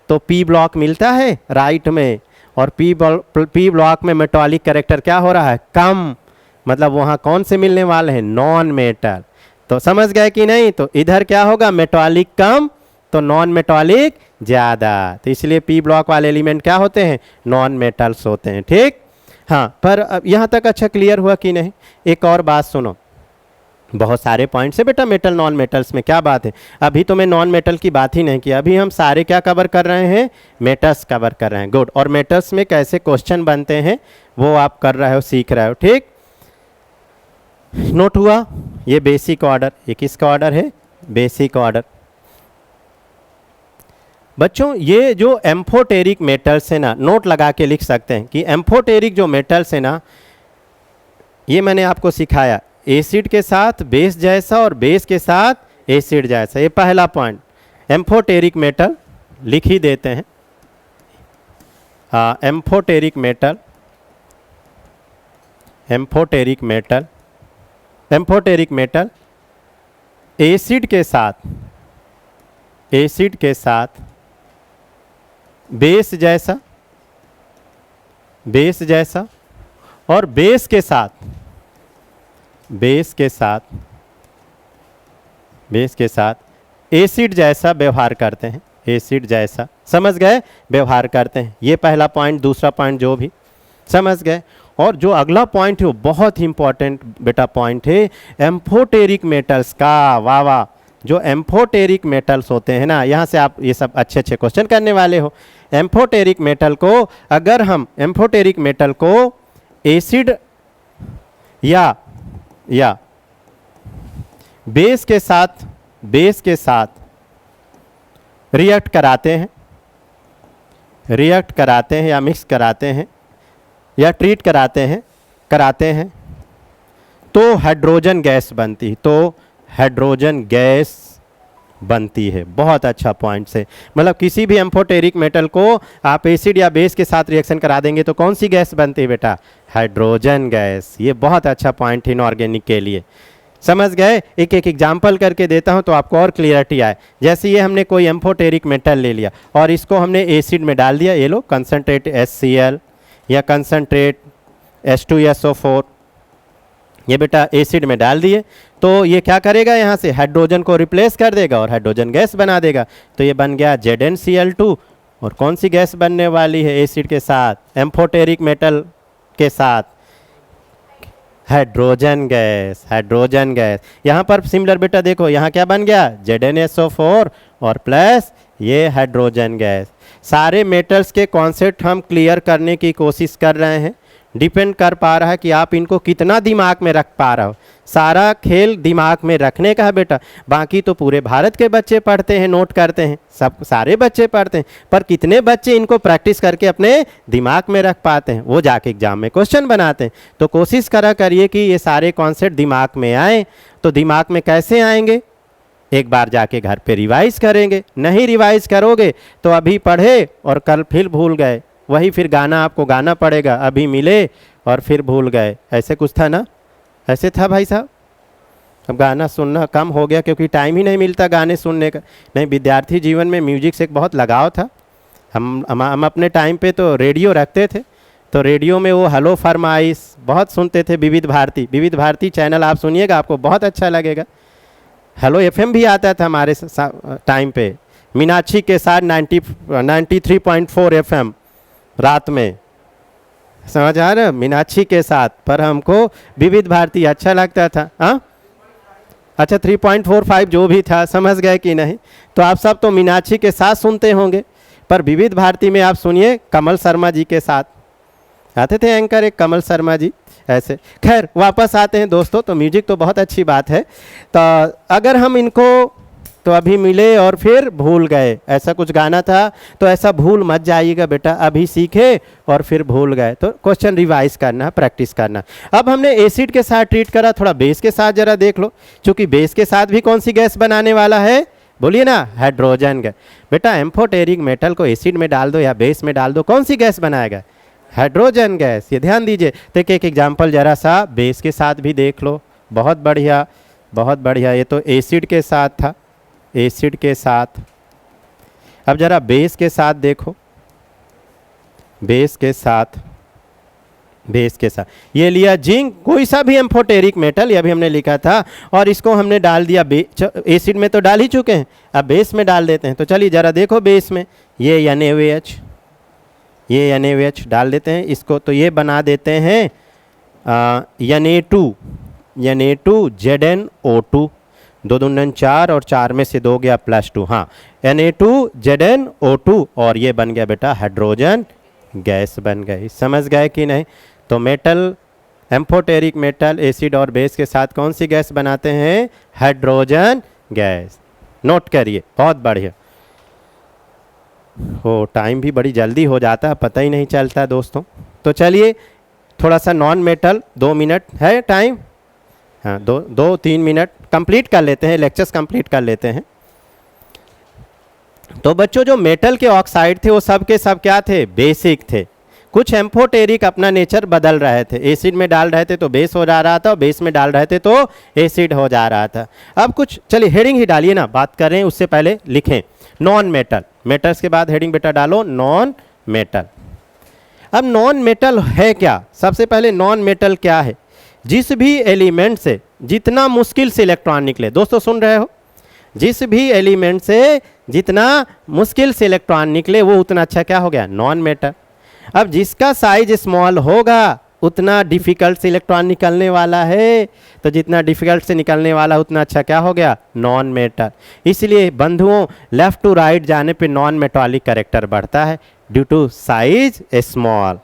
तो P ब्लॉक मिलता है राइट में, और P ब्लॉक में मेटॉलिक कैरेक्टर क्या हो रहा है? कम। मतलब वहाँ कौन से मिलने वाले हैं? Non metal. तो समझ गए कि नहीं? तो इधर क्या होगा? मेटॉलिक कम तो नॉन मेटॉलिक ज़्यादा। तो इसलिए P ब्लॉक वाले एलिमेंट क्या होते हैं? नॉन मेटल्स होते हैं, ठीक। हाँ, पर अब यहाँ तक अच्छा क्लियर हुआ कि नहीं? एक और बात सुनो, बहुत सारे पॉइंट्स है बेटा मेटल नॉन मेटल्स में, क्या बात है। अभी तो मैं नॉन मेटल की बात ही नहीं की, अभी हम सारे क्या कवर कर रहे हैं, मेटल्स कवर कर रहे हैं। गुड। और मेटल्स में कैसे क्वेश्चन बनते हैं वो आप कर रहे हो, सीख रहे हो, ठीक। नोट हुआ, ये बेसिक ऑर्डर, ये किसका ऑर्डर है, बेसिक ऑर्डर। बच्चों ये जो एम्फोटेरिक मेटल्स है ना, नोट लगा के लिख सकते हैं कि एम्फोटेरिक जो मेटल्स है ना, ये मैंने आपको सिखाया, एसिड के साथ बेस जैसा और बेस के साथ एसिड जैसा, ये पहला पॉइंट। एम्फोटेरिक मेटल लिख ही देते हैं, amphoteric metal, amphoteric metal, amphoteric metal acid के साथ, एसिड के साथ बेस जैसा, बेस जैसा और बेस के साथ, बेस के साथ, बेस के साथ एसिड जैसा व्यवहार करते हैं, एसिड जैसा, समझ गए, व्यवहार करते हैं। ये पहला पॉइंट। दूसरा पॉइंट जो भी समझ गए। और जो अगला पॉइंट है वो बहुत ही इंपॉर्टेंट बेटा पॉइंट है, एम्फोटेरिक मेटल्स का। वाह वाह, जो एम्फोटेरिक मेटल्स होते हैं ना, यहाँ से आप ये सब अच्छे अच्छे क्वेश्चन करने वाले हो। एम्फोटेरिक मेटल को, अगर हम एम्फोटेरिक मेटल को एसिड या बेस के साथ, बेस के साथ रिएक्ट कराते हैं, रिएक्ट कराते हैं या मिक्स कराते हैं या ट्रीट कराते हैं, तो हाइड्रोजन गैस बनती है, तो हाइड्रोजन गैस बनती है। बहुत अच्छा पॉइंट से, मतलब किसी भी एम्फोटेरिक मेटल को आप एसिड या बेस के साथ रिएक्शन करा देंगे तो कौन सी गैस बनती है बेटा, हाइड्रोजन गैस। ये बहुत अच्छा पॉइंट है इनऑर्गेनिक के लिए, समझ गए। एक एक एग्जाम्पल करके देता हूं तो आपको और क्लियरिटी आए। जैसे ये हमने कोई एम्फोटेरिक मेटल ले लिया और इसको हमने एसिड में डाल दिया, ये लो कंसनट्रेट HCl या कंसनट्रेट H2SO4, ये बेटा एसिड में डाल दिए, तो ये क्या करेगा, यहाँ से हाइड्रोजन को रिप्लेस कर देगा और हाइड्रोजन गैस बना देगा। तो ये बन गया ZnCl2। और कौन सी गैस बनने वाली है एसिड के साथ, एम्फोटेरिक मेटल के साथ, हाइड्रोजन गैस, हाइड्रोजन गैस। यहाँ पर सिमिलर बेटा देखो, यहाँ क्या बन गया, ZnSO4 और प्लस ये हाइड्रोजन गैस। सारे मेटल्स के कॉन्सेप्ट हम क्लियर करने की कोशिश कर रहे हैं। डिपेंड कर पा रहा है कि आप इनको कितना दिमाग में रख पा रहे हो। सारा खेल दिमाग में रखने का है बेटा। बाकी तो पूरे भारत के बच्चे पढ़ते हैं, नोट करते हैं, सब सारे बच्चे पढ़ते हैं, पर कितने बच्चे इनको प्रैक्टिस करके अपने दिमाग में रख पाते हैं, वो जाके एग्जाम में क्वेश्चन बनाते हैं। तो कोशिश करा करिए कि ये सारे कॉन्सेप्ट दिमाग में आए। तो दिमाग में कैसे आएंगे, एक बार जाके घर पे रिवाइज करेंगे। नहीं रिवाइज करोगे तो अभी पढ़े और कल फिर भूल गए, वही फिर गाना आपको गाना पड़ेगा, अभी मिले और फिर भूल गए। ऐसे कुछ था ना, ऐसे था भाई साहब। अब गाना सुनना कम हो गया क्योंकि टाइम ही नहीं मिलता गाने सुनने का। नहीं, विद्यार्थी जीवन में म्यूजिक से एक बहुत लगाव था। हम अपने टाइम पे तो रेडियो रखते थे, तो रेडियो में वो हेलो फरमाइश बहुत सुनते थे। विविध भारती, विविध भारती चैनल आप सुनिएगा, आपको बहुत अच्छा लगेगा। हेलो FM भी आता था हमारे टाइम पे, मीनाक्षी के साथ 93.4 FM रात में, समझ आ रहा, मीनाक्षी के साथ। पर हमको विविध भारती अच्छा लगता था। हाँ अच्छा, 3.45 जो भी था, समझ गए कि नहीं। तो आप सब तो मीनाक्षी के साथ सुनते होंगे, पर विविध भारती में आप सुनिए कमल शर्मा जी के साथ आते थे एंकर, एक कमल शर्मा जी ऐसे। खैर वापस आते हैं दोस्तों, तो म्यूजिक तो बहुत अच्छी बात है। तो अगर हम इनको, तो अभी मिले और फिर भूल गए, ऐसा कुछ गाना था। तो ऐसा भूल मत जाइएगा बेटा, अभी सीखे और फिर भूल गए। तो क्वेश्चन रिवाइज करना, प्रैक्टिस करना। अब हमने एसिड के साथ ट्रीट करा, थोड़ा बेस के साथ जरा देख लो, क्योंकि बेस के साथ भी कौन सी गैस बनाने वाला है, बोलिए ना, हाइड्रोजन गैस। बेटा एम्फोटेरिक मेटल को एसिड में डाल दो या बेस में डाल दो, कौन सी गैस बनाएगा, हाइड्रोजन गैस। ये ध्यान दीजिए। तो एक एग्जाम्पल जरा सा बेस के साथ भी देख लो। बहुत बढ़िया, बहुत बढ़िया। ये तो एसिड के साथ था, एसिड के साथ। अब जरा बेस के साथ देखो, बेस के साथ, बेस के साथ ये लिया जिंक, कोई सा भी एम्फोटेरिक मेटल, ये भी हमने लिखा था, और इसको हमने डाल दिया एसिड में तो डाल ही चुके हैं, अब बेस में डाल देते हैं। तो चलिए जरा देखो बेस में, ये NaOH, ये NaOH डाल देते हैं इसको, तो ये बना देते हैं Na2, Na2ZnO2, 2 दूनी 4 और 4 में से 2 गया +2, हाँ Na2ZnO2 और ये बन गया बेटा हाइड्रोजन गैस बन गई। समझ गए कि नहीं? तो मेटल, एम्फोटेरिक मेटल एसिड और बेस के साथ कौन सी गैस बनाते हैं? Hydrogen gas. नोट करिए, बहुत बढ़िया। हो टाइम भी बड़ी जल्दी हो जाता है, पता ही नहीं चलता दोस्तों। तो चलिए थोड़ा सा नॉन मेटल, 2 मिनट है टाइम, हाँ 2-3 मिनट कंप्लीट कर लेते हैं, लेक्चर्स कंप्लीट कर लेते हैं। तो बच्चों जो मेटल के ऑक्साइड थे वो सब के सब क्या थे? बेसिक थे। कुछ एम्फोटेरिक अपना नेचर बदल रहे थे, एसिड में डाल रहे थे तो बेस हो जा रहा था, और बेस में डाल रहे थे तो एसिड हो जा रहा था। अब कुछ, चलिए हेडिंग ही डालिए ना, बात कर रहे हैं उससे पहले लिखें नॉन मेटल। मेटल्स के बाद हेडिंग बेटा डालो नॉन मेटल। अब नॉन मेटल है क्या? सबसे पहले नॉन मेटल क्या है? जिस भी एलिमेंट से जितना मुश्किल से इलेक्ट्रॉन निकले, दोस्तों सुन रहे हो, जिस भी एलिमेंट से जितना मुश्किल से इलेक्ट्रॉन निकले वो उतना अच्छा क्या हो गया? Non metal. अब जिसका साइज स्मॉल होगा उतना डिफिकल्ट से इलेक्ट्रॉन निकलने वाला है, तो जितना डिफिकल्ट से निकलने वाला उतना अच्छा क्या हो गया? Non metal. इसलिए बंधुओं लेफ्ट टू राइट जाने पे नॉन मेटालिक कैरेक्टर बढ़ता है due to size small.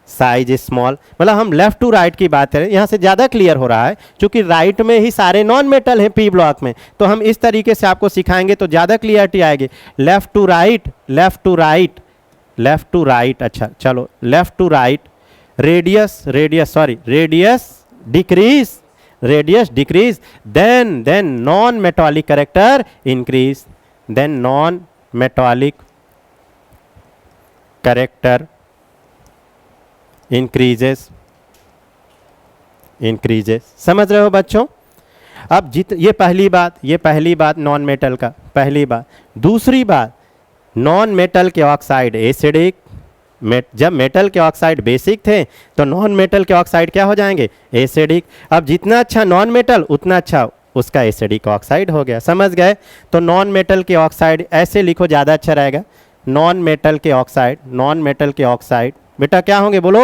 Size small मतलब हम लेफ्ट टू राइट की बात करें, यहाँ से ज़्यादा क्लियर हो रहा है क्योंकि राइट में ही सारे नॉन मेटल हैं पी ब्लॉक में, तो हम इस तरीके से आपको सिखाएंगे तो ज़्यादा क्लियरिटी आएगी। Left to right, left to right, left to right, अच्छा चलो left to right, radius decrease, radius decrease, then non metallic character increase, then non metallic character increases. समझ रहे हो बच्चों? अब ये पहली बात नॉन मेटल का, पहली बात। दूसरी बात, नॉन मेटल के ऑक्साइड एसिडिक, जब मेटल के ऑक्साइड बेसिक थे तो नॉन मेटल के ऑक्साइड क्या हो जाएंगे? एसिडिक। अब जितना अच्छा नॉन मेटल उतना अच्छा उसका एसिडिक ऑक्साइड हो गया। समझ गए? तो नॉन मेटल के ऑक्साइड ऐसे लिखो, ज़्यादा अच्छा रहेगा। नॉन मेटल के ऑक्साइड, नॉन मेटल के ऑक्साइड बेटा क्या होंगे बोलो?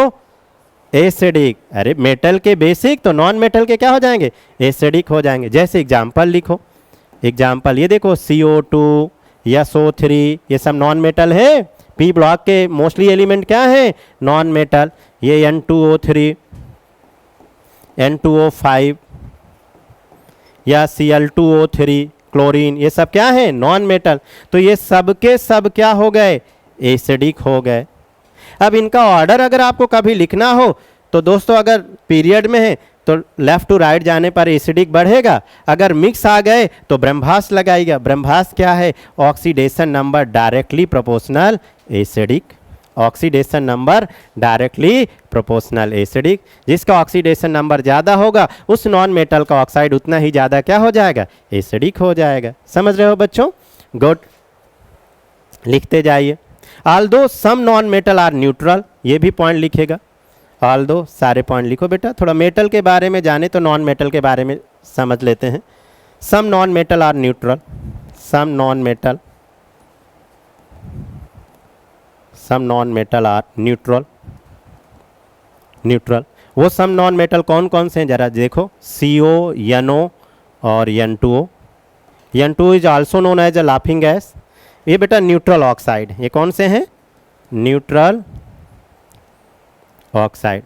एसिडिक। अरे मेटल के बेसिक तो नॉन मेटल के क्या हो जाएंगे? एसिडिक हो जाएंगे। जैसे एग्जाम्पल लिखो, एग्जाम्पल ये देखो CO2 या SO3, ये सब नॉन मेटल है। पी ब्लॉक के मोस्टली एलिमेंट क्या है? Non metal. ये N2O3, N2O5 या Cl2O3, क्लोरीन, ये सब क्या है? Non metal. तो ये सब के सब क्या हो गए? एसिडिक हो गए। अब इनका ऑर्डर अगर आपको कभी लिखना हो तो दोस्तों अगर पीरियड में है तो लेफ्ट टू राइट जाने पर एसिडिक बढ़ेगा, अगर मिक्स आ गए तो ब्रह्मास लगाएगा। ब्रह्मास क्या है? Oxidation number directly proportional acidic. Oxidation number directly proportional acidic. जिसका ऑक्सीडेशन नंबर ज़्यादा होगा उस नॉन मेटल का ऑक्साइड उतना ही ज़्यादा क्या हो जाएगा? एसिडिक हो जाएगा। समझ रहे हो बच्चों? गुड, लिखते जाइए। Although some non metal are neutral, ये भी पॉइंट लिखेगा। आल्दो सारे पॉइंट लिखो बेटा, थोड़ा मेटल के बारे में जाने तो नॉन मेटल के बारे में समझ लेते हैं। Some non metal are neutral, some non metal are neutral. वो सम नॉन मेटल कौन कौन से हैं जरा देखो? CO, NO और N2O। N2O is also known as a laughing gas. ये बेटा न्यूट्रल ऑक्साइड, ये कौन से हैं? Neutral oxide.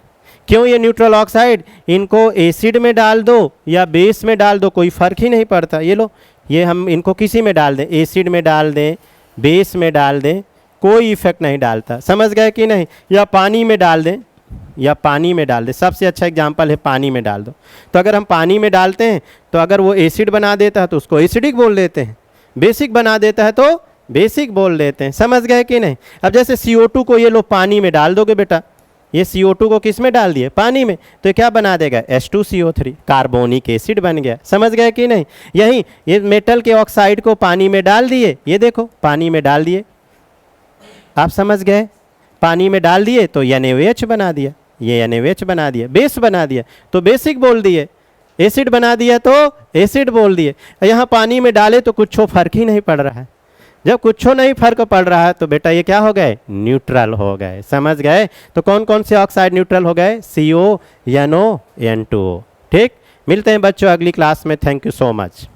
क्यों ये न्यूट्रल ऑक्साइड? इनको एसिड में डाल दो या बेस में डाल दो कोई फर्क ही नहीं पड़ता। ये लो, ये हम इनको किसी में डाल दें, एसिड में डाल दें, बेस में डाल दें, कोई इफेक्ट नहीं डालता। समझ गए कि नहीं? या पानी में डाल दें, या पानी में डाल दें, सबसे अच्छा एग्जाम्पल है पानी में डाल दो। तो अगर हम पानी में डालते हैं तो अगर वो एसिड बना देता है तो उसको एसिडिक बोल देते हैं, बेसिक बना देता है तो बेसिक बोल देते हैं। समझ गए कि नहीं? अब जैसे CO2 को ये लो पानी में डाल दोगे बेटा, ये CO2 को किस में डाल दिए? पानी में, तो क्या बना देगा? H2CO3, कार्बोनिक एसिड बन गया। समझ गए कि नहीं? यही ये मेटल के ऑक्साइड को पानी में डाल दिए, ये देखो पानी में डाल दिए, आप समझ गए? पानी में डाल दिए तो NaOH बना दिया, ये NaOH बना दिया, बेस बना दिया तो बेसिक बोल दिए, एसिड बना दिया तो एसिड बोल दिए। यहाँ पानी में डाले तो कुछ फर्क ही नहीं पड़ रहा है। जब कुछ नहीं फर्क पड़ रहा है तो बेटा ये क्या हो गए? न्यूट्रल हो गए। समझ गए? तो कौन कौन से ऑक्साइड न्यूट्रल हो गए? CO, NO, N2O। ठीक, मिलते हैं बच्चों अगली क्लास में। Thank you so much.